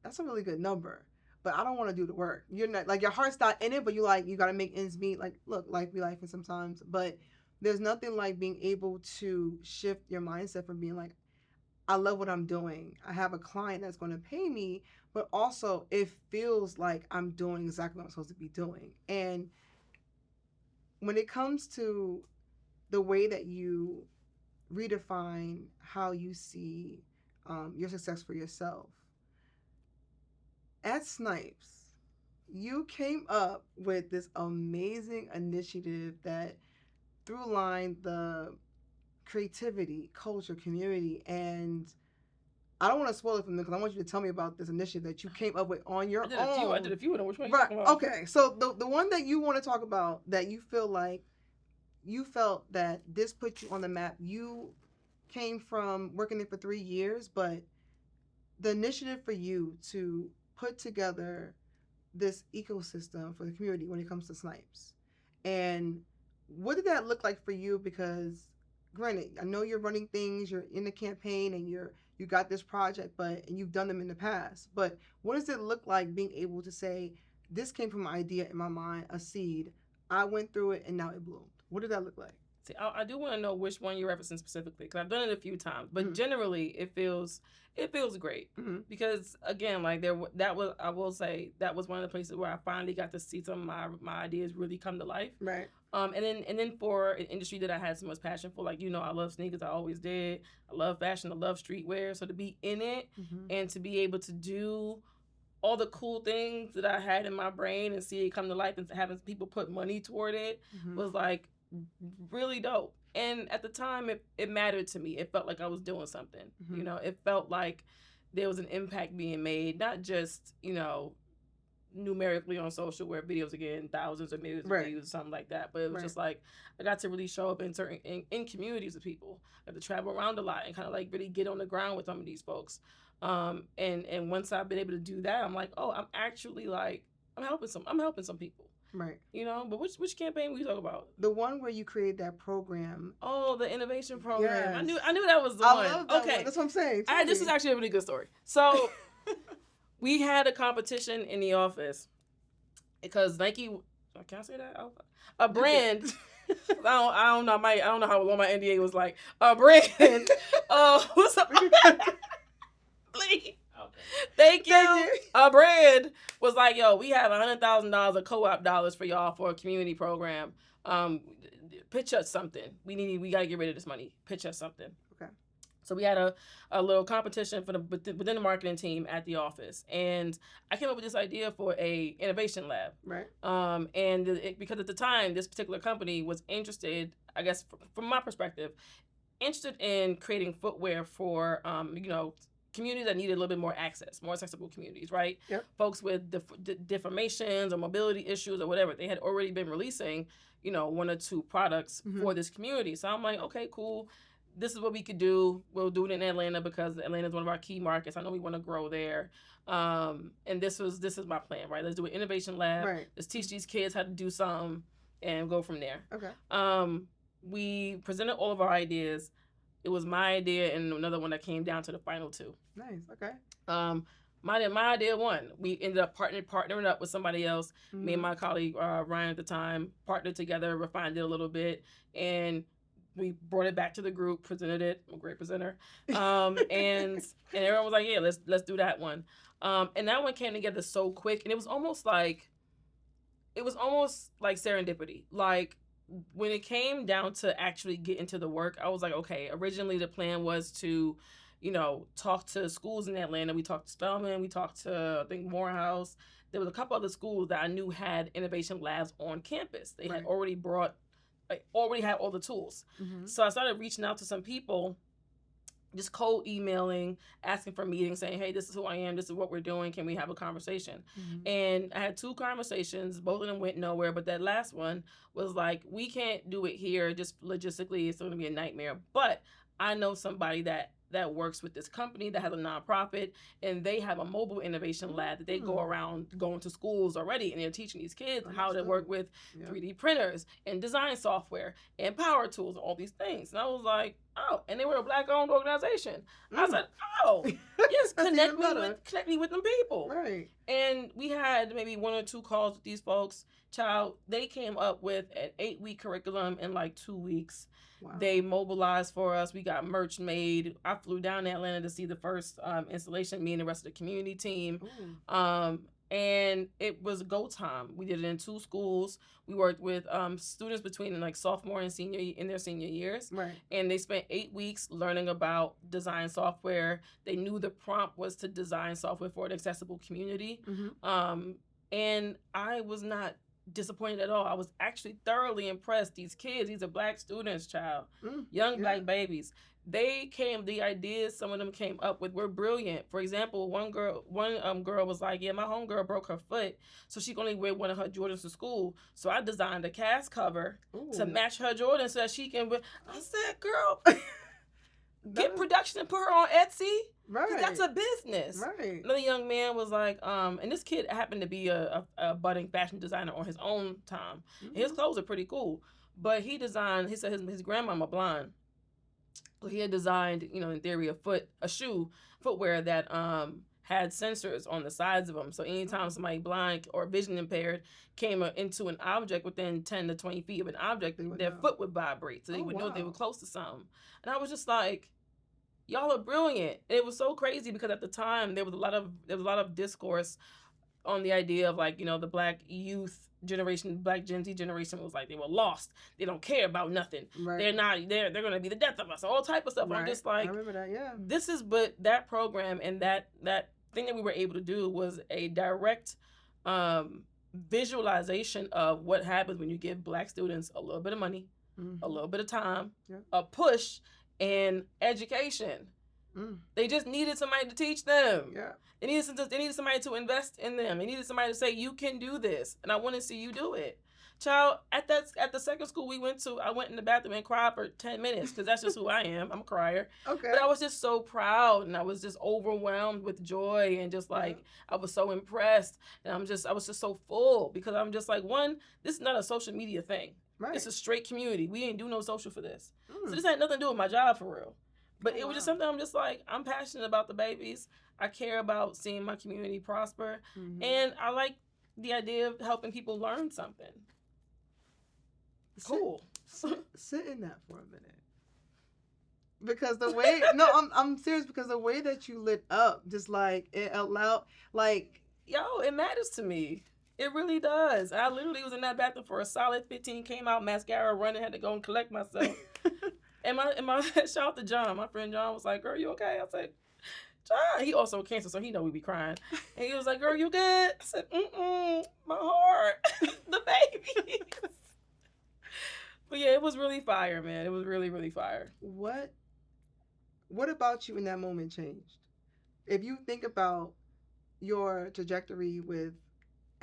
that's a really good number, but I don't want to do the work. You're not, like, your heart's not in it, but you got to make ends meet. Like, look, life be life, and sometimes, but there's nothing like being able to shift your mindset from being like, I love what I'm doing. I have a client that's going to pay me, but also it feels like I'm doing exactly what I'm supposed to be doing. And when it comes to the way that you redefine how you see your success for yourself, at Snipes, you came up with this amazing initiative that through-line the creativity, culture, community, and I don't want to spoil it from them, because I want you to tell me about this initiative that you came up with on your own. I did a few of them. Which one? Right. Okay. So the one that you want to talk about, that you feel like you felt that this put you on the map. You came from working there for 3 years, but the initiative for you to put together this ecosystem for the community when it comes to Snipes, and what did that look like for you? Because granted, I know you're running things, you're in the campaign, and you got this project, and you've done them in the past. But what does it look like being able to say, this came from an idea in my mind, a seed, I went through it, and now it bloomed? What did that look like? See, I do want to know which one you're referencing specifically, because I've done it a few times, but generally it feels great, because again, like I will say that was one of the places where I finally got to see some of my ideas really come to life. Right. And then for an industry that I had so much passion for, like, I love sneakers, I always did. I love fashion, I love streetwear. So to be in it and to be able to do all the cool things that I had in my brain and see it come to life, and having people put money toward it was like really dope. And at the time, it mattered to me. It felt like I was doing something. It felt like there was an impact being made, not just numerically on social, where videos are getting thousands or millions of views or something like that, but it was just like I got to really show up in certain in communities of people. I got to travel around a lot and kind of like really get on the ground with some of these folks. And once I've been able to do that, I'm like, oh, I'm actually like I'm helping some people. Right. But which campaign were you talking about? The one where you created that program. Oh, the innovation program. Yes. I knew that was the one. Love that one. That's what I'm saying. This is actually a really good story. So we had a competition in the office because Nike. Can I say that? A brand. I don't know. I don't know how long my NDA was like. A brand. What's up? Please. Thank you. A brand was like, yo, we have $100,000 of co-op dollars for y'all for a community program. Pitch us something. We got to get rid of this money. Pitch us something. Okay. So we had a little competition within the marketing team at the office, and I came up with this idea for a innovation lab. Right. Because at the time, this particular company was interested, I guess, from my perspective, interested in creating footwear for communities that needed a little bit more access, more accessible communities, right? Yep. Folks with deformations or mobility issues or whatever. They had already been releasing, 1 or 2 products for this community. So I'm like, okay, cool. This is what we could do. We'll do it in Atlanta because Atlanta is one of our key markets. I know we want to grow there. And this is my plan, right? Let's do an innovation lab. Right. Let's teach these kids how to do something and go from there. Okay. We presented all of our ideas. It was my idea and another one that came down to the final 2. Nice. Okay. My idea won. We ended up partnering up with somebody else. Me and my colleague Ryan at the time partnered together, refined it a little bit, and we brought it back to the group, presented it. I'm a great presenter. And everyone was like, yeah, let's do that one. And that one came together so quick, and it was almost like serendipity. Like when it came down to actually get into the work, I was like, okay, originally the plan was to, talk to schools in Atlanta. We talked to Spelman, we talked to, I think, Morehouse. There was a couple other schools that I knew had innovation labs on campus. They had already had all the tools. Mm-hmm. So I started reaching out to some people, just cold emailing, asking for meetings, saying, hey, this is who I am, this is what we're doing, can we have a conversation? Mm-hmm. And I had 2 conversations, both of them went nowhere, but that last one was like, we can't do it here, just logistically, it's going to be a nightmare, but I know somebody that works with this company that has a nonprofit, and they have a mobile innovation lab that they go around going to schools already, and they're teaching these kids how to work with 3D printers and design software and power tools and all these things. And I was like, oh, and they were a Black-owned organization. I said, oh, yes, connect me with them people. Right. And we had maybe 1 or 2 calls with these folks. Child, they came up with an 8-week curriculum in like 2 weeks. Wow. They mobilized for us. We got merch made. I flew down to Atlanta to see the first installation, me and the rest of the community team. And it was go time. We did it in 2 schools. We worked with students between like sophomore and senior in their senior years. Right. And they spent 8 weeks learning about design software. They knew the prompt was to design software for an accessible community. Mm-hmm. And I was not disappointed at all. I was actually thoroughly impressed. These kids, these are Black students, child, young Black babies. The ideas some of them came up with were brilliant. For example, one girl was like, yeah, my homegirl broke her foot, so she can only wear one of her Jordans to school. So I designed a cast cover to match her Jordan so that she can wear. I said, girl, get production and put her on Etsy. Right. That's a business. Right. Another young man was like, and this kid happened to be a budding fashion designer on his own time. Mm-hmm. His clothes are pretty cool. But he said his grandmama blind. So he had designed, in theory, footwear that had sensors on the sides of them. So anytime somebody blind or vision impaired came into an object within 10 to 20 feet of an object, their foot would vibrate. So they would know they were close to something. And I was just like, y'all are brilliant. And it was so crazy because at the time there was a lot of discourse on the idea of like, the Black youth generation, Black Gen Z generation was like they were lost. They don't care about nothing. Right. They're going to be the death of us. All type of stuff. Right. I'm just like, I remember that. Yeah. But that program and that thing that we were able to do was a direct visualization of what happens when you give Black students a little bit of money, a little bit of time, a push, and education. They just needed somebody to teach them. Yeah. They needed somebody to invest in them. They needed somebody to say, you can do this, and I want to see you do it. Child, at the second school we went to, I went in the bathroom and cried for 10 minutes because that's just who I am. I'm a crier. Okay. But I was just so proud, and I was just overwhelmed with joy, and just like I was so impressed, and I was just so full because I'm just like, one, this is not a social media thing. Right. It's a straight community. We ain't do no social for this. So this had nothing to do with my job for real. But it was just something I'm just like, I'm passionate about the babies. I care about seeing my community prosper. Mm-hmm. And I like the idea of helping people learn something. Cool. Sit in that for a minute. Because I'm serious, because the way that you lit up, just like it allowed, like. Yo, it matters to me. It really does. I literally was in that bathroom for a solid 15, came out, mascara running, had to go and collect myself. And my shout out to John, my friend John was like, girl, you okay? I said, John, he also cancer, so he know we be crying. And he was like, girl, you good? I said, my heart, the baby. But yeah, it was really fire, man. It was really, really fire. What about you in that moment changed? If you think about your trajectory with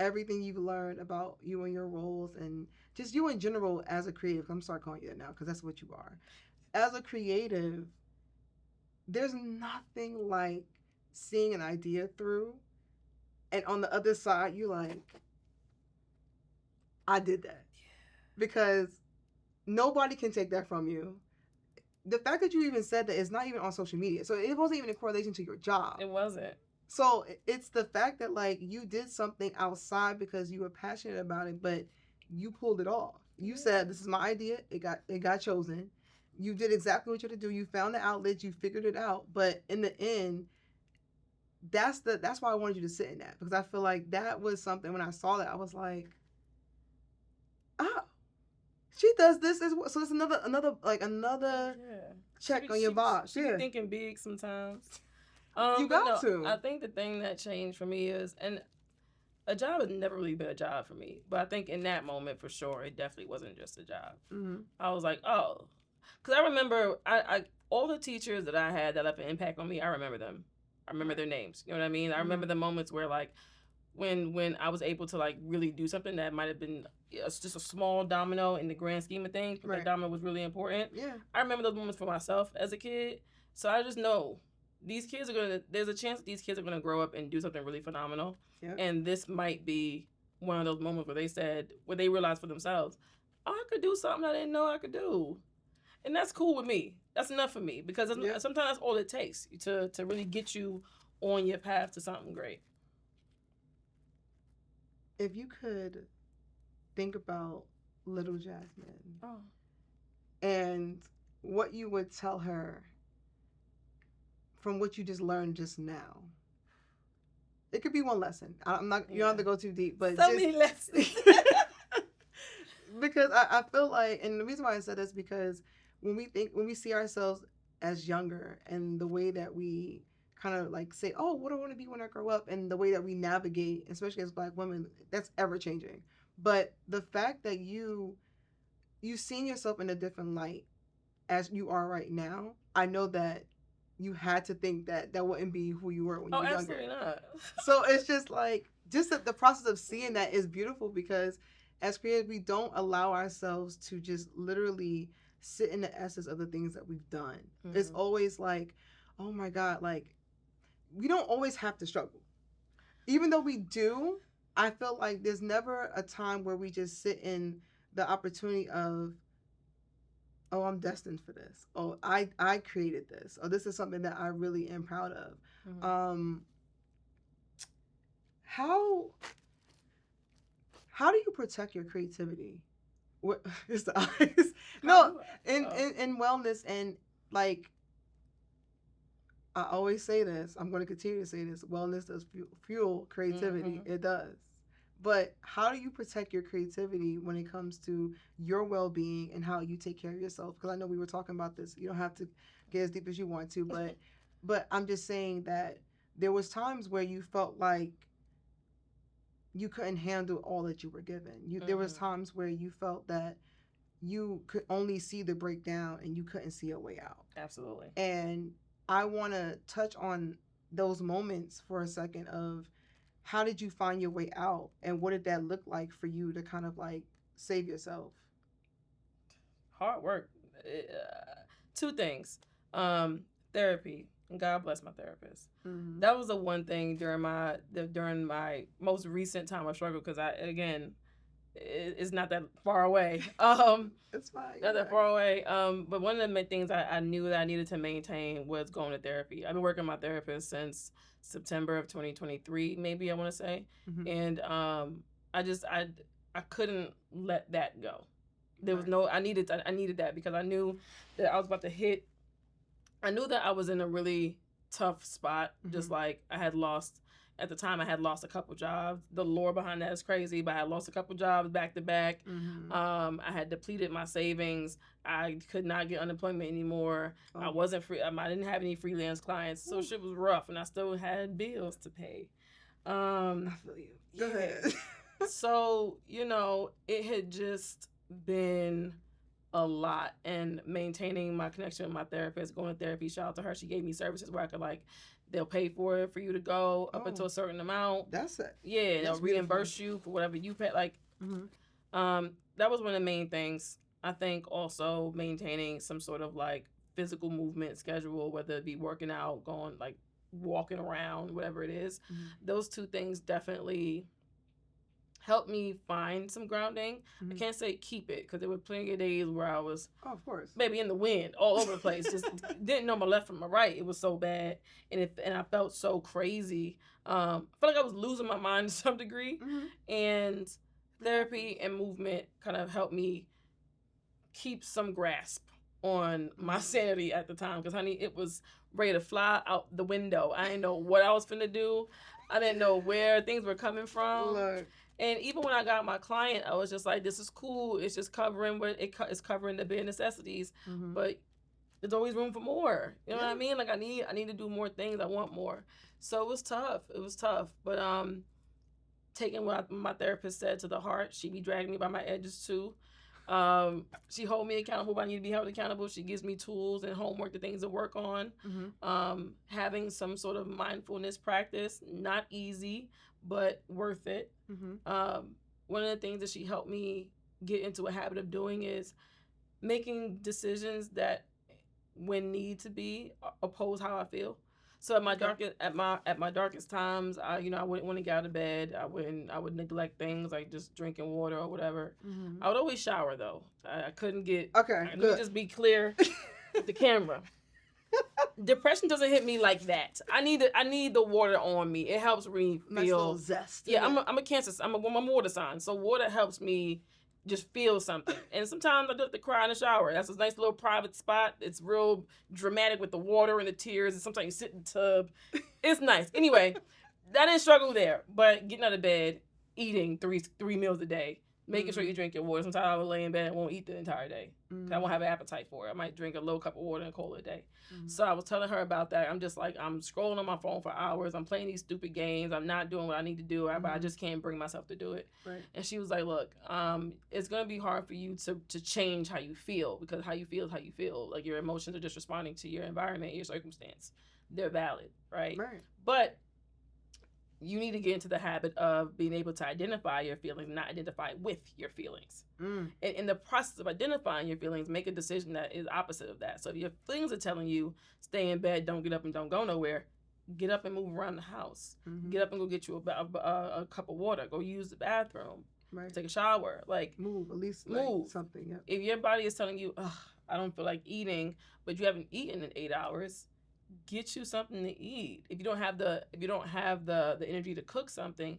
everything you've learned about you and your roles and just you in general as a creative, I'm sorry calling you that now because that's what you are. As a creative, there's nothing like seeing an idea through, and on the other side, you're like, I did that. Because nobody can take that from you. The fact that you even said that is not even on social media. So it wasn't even in correlation to your job. It wasn't. So it's the fact that like you did something outside because you were passionate about it, but you pulled it off. You said, this is my idea. It got chosen. You did exactly what you had to do. You found the outlet. You figured it out. But in the end, that's why I wanted you to sit in that, because I feel like that was something, when I saw that, I was like, oh, she does this as well. So it's another check on your box. She be thinking big sometimes. You got to. I think the thing that changed for me is, and a job has never really been a job for me, but I think in that moment, for sure, it definitely wasn't just a job. Mm-hmm. I was like, oh, because I remember I all the teachers that I had that left an impact on me, I remember them. I remember their names. You know what I mean? I remember the moments where, like, when I was able to, like, really do something that might have been just a small domino in the grand scheme of things, but that domino was really important. Yeah. I remember those moments for myself as a kid. So I just know there's a chance that these kids are going to grow up and do something really phenomenal. Yep. And this might be one of those moments where they realized for themselves, oh, I could do something I didn't know I could do. And that's cool with me. That's enough for me, because sometimes that's all it takes to really get you on your path to something great. If you could think about little Jasmine and what you would tell her from what you just learned just now, it could be one lesson. I'm not. You don't have to go too deep, but many lessons. Because I feel like, and the reason why I said this, because when we see ourselves as younger, and the way that we kind of like say, oh, what do I want to be when I grow up, and the way that we navigate, especially as Black women, that's ever changing. But the fact that you've seen yourself in a different light as you are right now, I know that you had to think that wouldn't be who you were when you were younger. Absolutely not. So it's just like, the process of seeing that is beautiful, because as creators, we don't allow ourselves to just literally sit in the essence of the things that we've done. Mm-hmm. It's always like, oh my God, like, we don't always have to struggle. Even though we do, I feel like there's never a time where we just sit in the opportunity of, oh, I'm destined for this. Oh, I created this. Oh, this is something that I really am proud of. Mm-hmm. How do you protect your creativity? What is the eyes? No, in wellness, and like, I always say this, I'm going to continue to say this, wellness does fuel creativity. Mm-hmm. It does. But how do you protect your creativity when it comes to your well-being and how you take care of yourself? Because I know we were talking about this. You don't have to get as deep as you want to, but I'm just saying that there was times where you felt like you couldn't handle all that you were given. There was times where you felt that you could only see the breakdown and you couldn't see a way out. Absolutely. And I want to touch on those moments for a second of, how did you find your way out, and what did that look like for you to kind of like save yourself? Hard work. Two things. Therapy. And God bless my therapist. Mm-hmm. That was the one thing during my most recent time of struggle, because it's not that far away. It's fine. Not that far away. But one of the things I knew that I needed to maintain was going to therapy. I've been working with my therapist since September of 2023, maybe, I want to say. Mm-hmm. And I couldn't let that go. There was I needed that, because I knew that I was about to hit. I knew that I was in a really tough spot. Mm-hmm. Just like at the time I had lost a couple jobs. The lore behind that is crazy, but I had lost a couple jobs back to back. Mm-hmm. I had depleted my savings. I could not get unemployment anymore. Oh. I wasn't free. I didn't have any freelance clients, so shit was rough, and I still had bills to pay. I feel you. Go ahead. So, it had just been a lot, and maintaining my connection with my therapist, going to therapy. Shout out to her. She gave me services where I could, like, they'll pay for it for you to go up until a certain amount. That's it. Yeah, they'll reimburse you for whatever you pay. Like, mm-hmm. That was one of the main things. I think also maintaining some sort of like physical movement schedule, whether it be working out, going like walking around, whatever it is. Mm-hmm. Those two things definitely helped me find some grounding. Mm-hmm. I can't say keep it, because there were plenty of days where I was, of course, maybe in the wind, all over the place, just didn't know my left from my right. It was so bad, and I felt so crazy. I felt like I was losing my mind to some degree, mm-hmm. and therapy and movement kind of helped me keep some grasp on my sanity at the time because, honey, it was ready to fly out the window. I didn't know what I was finna do. I didn't know where things were coming from. Look. And even when I got my client, I was just like, this is cool. It's just covering it's covering the bare necessities. But there's always room for more. You know what I mean? Like I need to do more things. I want more. So it was tough. But taking what my therapist said to the heart, she be dragging me by my edges too. She hold me accountable when I need to be held accountable. She gives me tools and homework, the things to work on. Having some sort of mindfulness practice, not easy, but worth it. One of the things that she helped me get into a habit of doing is making decisions that, when need to be, oppose how I feel. So at my darkest times, I wouldn't want to get out of bed. I would neglect things like just drinking water or whatever. I would always shower though. I couldn't get. Okay, let me just be clear with the camera. Depression doesn't hit me like that. I need the water on me. It helps me feel nice little zest. Yeah, I'm a Cancer. I'm a water sign, so water helps me just feel something. And sometimes I do have to cry in the shower. That's a nice little private spot. It's real dramatic with the water and the tears. And sometimes you sit in the tub. It's nice. Anyway, I didn't struggle there. But getting out of bed, eating three meals a day, making sure you drink your water. Sometimes I will lay in bed and won't eat the entire day. I won't have an appetite for it. I might drink a little cup of water and call it a day. So I was telling her about that. I'm just like, I'm scrolling on my phone for hours. I'm playing these stupid games. I'm not doing what I need to do. But I just can't bring myself to do it. Right. And she was like, look, it's going to be hard for you to change how you feel, because how you feel is how you feel. Like, your emotions are just responding to your environment, your circumstance. They're valid, right? Right. But you need to get into the habit of being able to identify your feelings, not identify with your feelings. And in the process of identifying your feelings, make a decision that is opposite of that. So if your feelings are telling you, stay in bed, don't get up and don't go nowhere, get up and move around the house. Get up and go get you a cup of water. Go use the bathroom. Right. Take a shower. Like, move, at least move. Like something. Yep. If your body is telling you, I don't feel like eating, but you haven't eaten in 8 hours, get you something to eat. If you don't have the energy to cook something,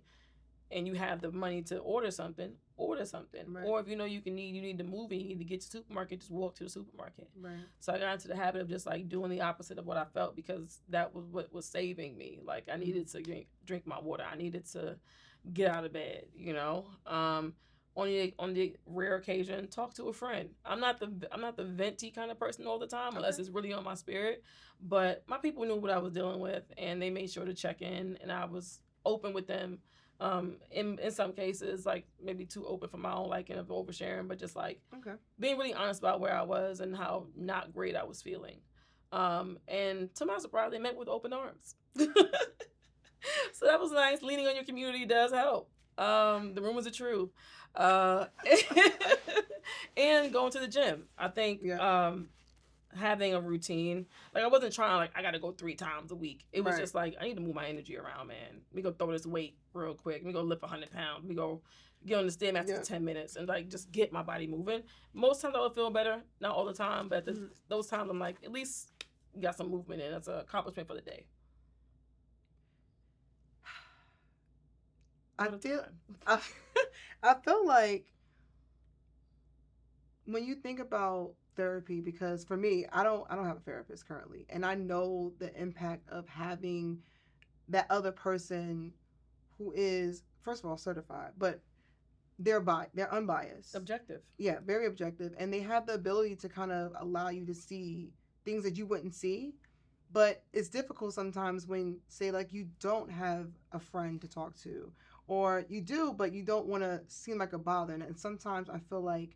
and you have the money to order something. Right. Or if you need to move and you need to get to the supermarket, just walk to the supermarket. Right. So I got into the habit of just like doing the opposite of what I felt, because that was what was saving me. Like, I needed to drink my water. I needed to get out of bed, On the rare occasion, talk to a friend. I'm not the venti kind of person all the time, unless it's really on my spirit. But my people knew what I was dealing with, and they made sure to check in, and I was open with them. In some cases, like maybe too open for my own liking of oversharing, but just like being really honest about where I was and how not great I was feeling. And to my surprise, they met with open arms. So that was nice. Leaning on your community does help. The rumors are true. And going to the gym. I think having a routine. Like, I wasn't trying, like, I got to go 3 times a week. It was just like, I need to move my energy around, man. Let me go throw this weight real quick. Let me go lift 100 pounds. Let me go get on the Stairmaster for 10 minutes and, like, just get my body moving. Most times I would feel better. Not all the time, but those times I'm like, at least you got some movement in. That's an accomplishment for the day. I feel like when you think about therapy, because for me, I don't have a therapist currently, and I know the impact of having that other person who is, first of all, certified, but they're unbiased, objective. Yeah, very objective, and they have the ability to kind of allow you to see things that you wouldn't see. But it's difficult sometimes when, say, like, you don't have a friend to talk to, or you do, but you don't want to seem like a bother. And sometimes I feel like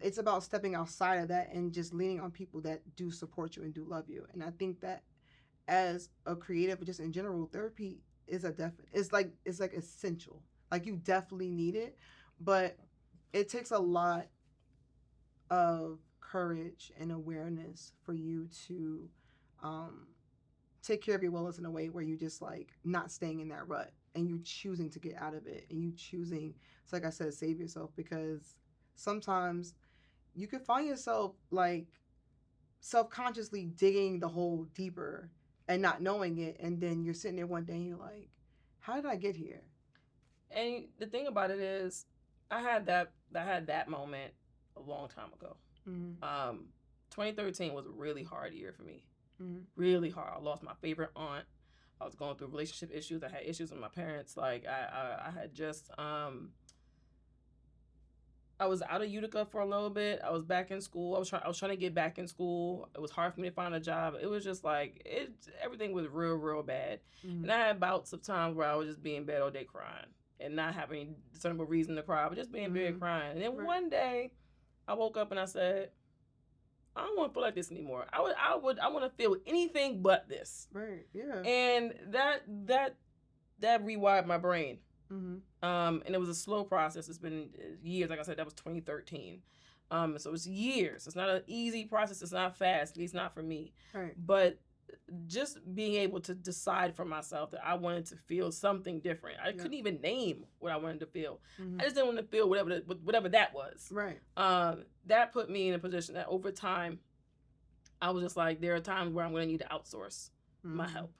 it's about stepping outside of that and just leaning on people that do support you and do love you. And I think that as a creative, just in general, therapy is it's like essential. Like, you definitely need it, but it takes a lot of courage and awareness for you to take care of your wellness in a way where you just, like, not staying in that rut, and you choosing to get out of it, and you choosing, it's like I said, save yourself, because sometimes you could find yourself, like, self-consciously digging the hole deeper and not knowing it, and then you're sitting there one day and you're like, how did I get here? And the thing about it is, I had that moment a long time ago. 2013 was a really hard year for me. Really hard. I lost my favorite aunt. I was going through relationship issues. I had issues with my parents. Like I had just I was out of Utica for a little bit. I was back in school. I was trying to get back in school. It was hard for me to find a job. It was just like everything was real bad. And I had bouts of times where I would just be in bed all day crying and not having discernible reason to cry, but just being in bed crying. And then one day I woke up and I said, I don't want to feel like this anymore. I want to feel anything but this. Right. Yeah. And that rewired my brain. And it was a slow process. It's been years. Like I said, that was 2013. So it's years. It's not an easy process. It's not fast. At least not for me. Right. But just being able to decide for myself that I wanted to feel something different. I couldn't even name what I wanted to feel. I just didn't want to feel whatever that was. Right. That put me in a position that over time, I was just like, there are times where I'm going to need to outsource my help.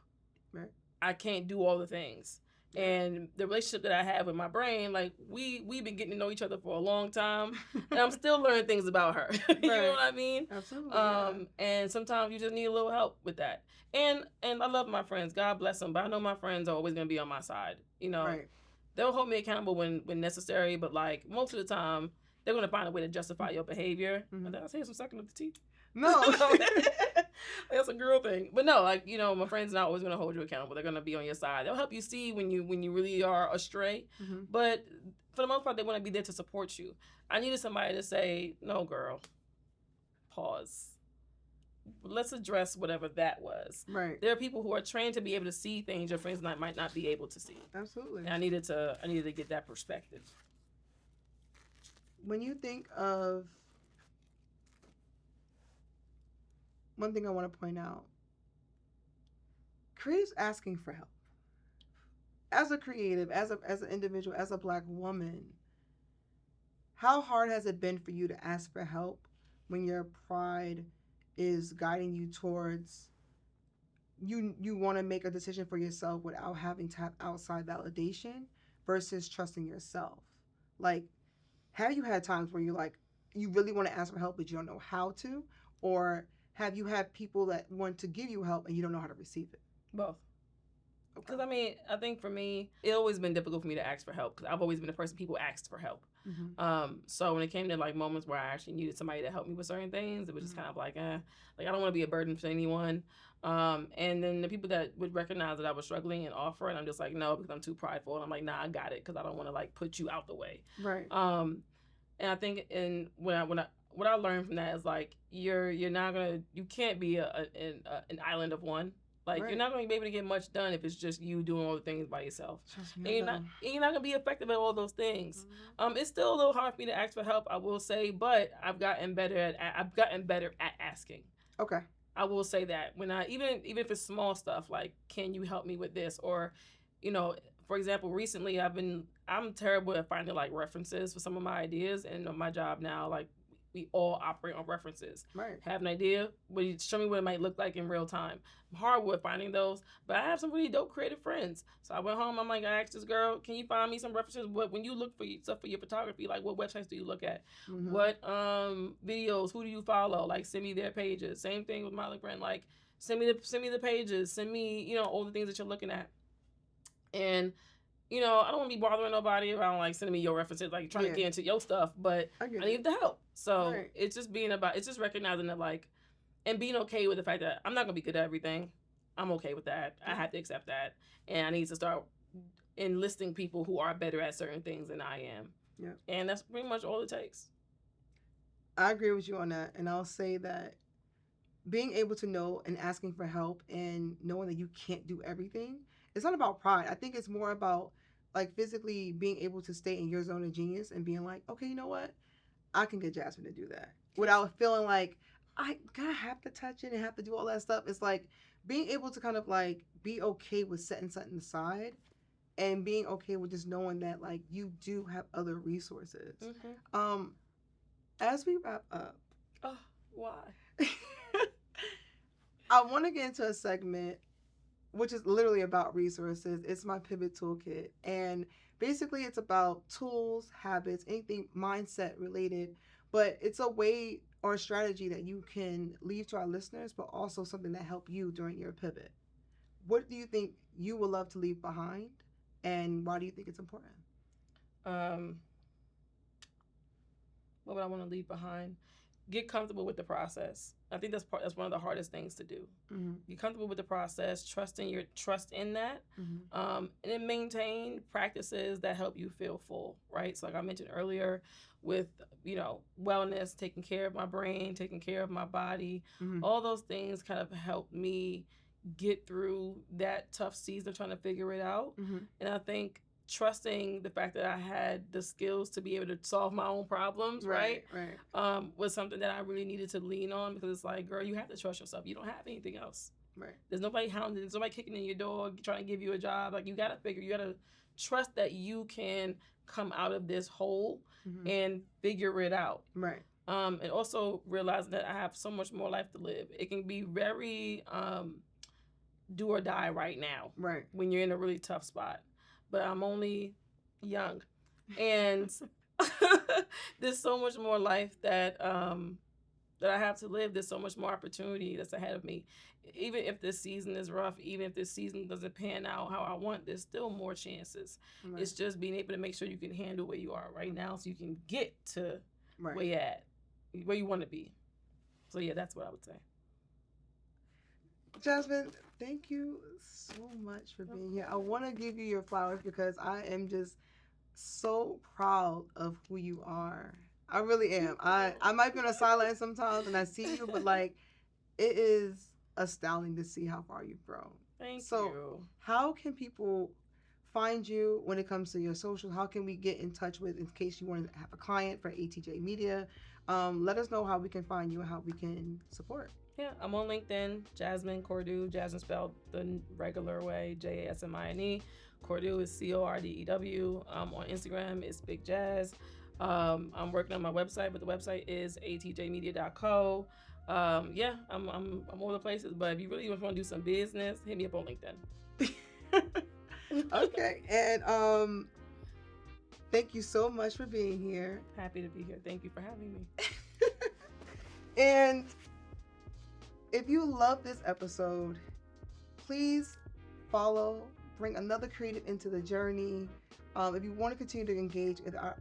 Right. I can't do all the things. And the relationship that I have with my brain, like we've been getting to know each other for a long time, and I'm still learning things about her. You know what I mean? Absolutely. And sometimes you just need a little help with that. And I love my friends. God bless them. But I know my friends are always gonna be on my side. You know, they'll hold me accountable when necessary. But like most of the time, they're gonna find a way to justify your behavior. Did I say some sucking up the teeth? No. That's a girl thing. But no, like, you know, my friends are not always going to hold you accountable. They're going to be on your side. They'll help you see when you really are astray. But for the most part, they want to be there to support you. I needed somebody to say, no, girl, pause. Let's address whatever that was. Right. There are people who are trained to be able to see things your friends might not be able to see. Absolutely. And I needed to get that perspective. When you think of one thing I want to point out, creatives asking for help. As a creative, as an individual, as a Black woman, how hard has it been for you to ask for help when your pride is guiding you towards you want to make a decision for yourself without having to have outside validation versus trusting yourself? Like, have you had times where you're like, you really want to ask for help but you don't know how to? Or have you had people that want to give you help and you don't know how to receive it? Both. Because, I mean, I think for me, it's always been difficult for me to ask for help because I've always been the person people asked for help. So when it came to, like, moments where I actually needed somebody to help me with certain things, it was just kind of like, I don't want to be a burden for anyone. And then the people that would recognize that I was struggling and offer, and I'm just like, no, because I'm too prideful. And I'm like, nah, I got it because I don't want to, like, put you out the way. Right. And I think what I learned from that is, like, you can't be an island of one. Like, you're not going to be able to get much done if it's just you doing all the things by yourself. And you're not going to be effective at all those things. It's still a little hard for me to ask for help, I will say, but I've gotten better at asking. Okay. I will say that when even if it's small stuff, like, can you help me with this? Or, you know, for example, recently I'm terrible at finding, like, references for some of my ideas, and my job now, like, we all operate on references. Right. Have an idea, but you show me what it might look like in real time. I'm horrible at finding those, but I have some really dope creative friends. So I went home, I asked this girl, can you find me some references? When you look for stuff for your photography, like, what websites do you look at? What videos, who do you follow? Like, send me their pages. Same thing with my other friend, like, send me the pages, send me, you know, all the things that you're looking at. And you know, I don't want to be bothering nobody around, like, sending me your references, like, trying to get into your stuff, but I need the help. So it's just it's just recognizing that, like, and being okay with the fact that I'm not going to be good at everything. I'm okay with that. I have to accept that. And I need to start enlisting people who are better at certain things than I am. Yeah. And that's pretty much all it takes. I agree with you on that. And I'll say that being able to know and asking for help and knowing that you can't do everything, it's not about pride. I think it's more about, like, physically being able to stay in your zone of genius and being like, okay, you know what? I can get Jasmine to do that without feeling like I gotta have to touch it and have to do all that stuff. It's like being able to kind of, like, be okay with setting something aside and being okay with just knowing that, like, you do have other resources. As we wrap up, why? I want to get into a segment which is literally about resources. It's my pivot toolkit. And basically it's about tools, habits, anything mindset related, but it's a way or a strategy that you can leave to our listeners, but also something that helped you during your pivot? What do you think you would love to leave behind, and why do you think it's important? What would I want to leave behind? Get comfortable with the process. I think that's one of the hardest things to do. Mm-hmm. Get comfortable with the process, trust in that, Mm-hmm. And then maintain practices that help you feel full, right? So like I mentioned earlier, with wellness, taking care of my brain, taking care of my body, Mm-hmm. all those things kind of help me get through that tough season trying to figure it out. Mm-hmm. And I think trusting the fact that I had the skills to be able to solve my own problems, right? Was something that I really needed to lean on, because it's like, girl, you have to trust yourself. You don't have anything else. Right. There's nobody hounding, there's nobody kicking in your door trying to give you a job. Like, you gotta trust that you can come out of this hole and figure it out. Right. And also realizing that I have so much more life to live. It can be very do or die right now. Right. When you're in a really tough spot. But I'm only young, and there's so much more life that I have to live. There's so much more opportunity that's ahead of me. Even if this season is rough, even if this season doesn't pan out how I want, there's still more chances. Right. It's just being able to make sure you can handle where you are right now, so you can get to where you're at, where you want to be. So yeah, that's what I would say. Jasmine, thank you so much for being here. I want to give you your flowers because I am just so proud of who you are. I really am. I might be on a sideline sometimes and I see you, but like, it is astounding to see how far you've grown. Thank you. So how can people find you when it comes to your social? How can we get in touch with, in case you want to have a client for ATJ Media? Let us know how we can find you and how we can support. Yeah, I'm on LinkedIn, Jasmine Cordew. Jasmine spelled the regular way, Jasmine. Cordew is Cordew. On Instagram, it's Big Jazz. I'm working on my website, but the website is atjmedia.co. Yeah, I'm all the places. But if you really want to do some business, hit me up on LinkedIn. Okay, and thank you so much for being here. Happy to be here. Thank you for having me. And if you love this episode, please follow, bring another creative into the journey. If you want to continue to engage with our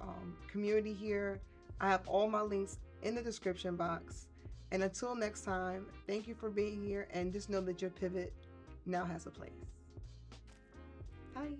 community here, I have all my links in the description box. And until next time, thank you for being here, and just know that your pivot now has a place. Bye.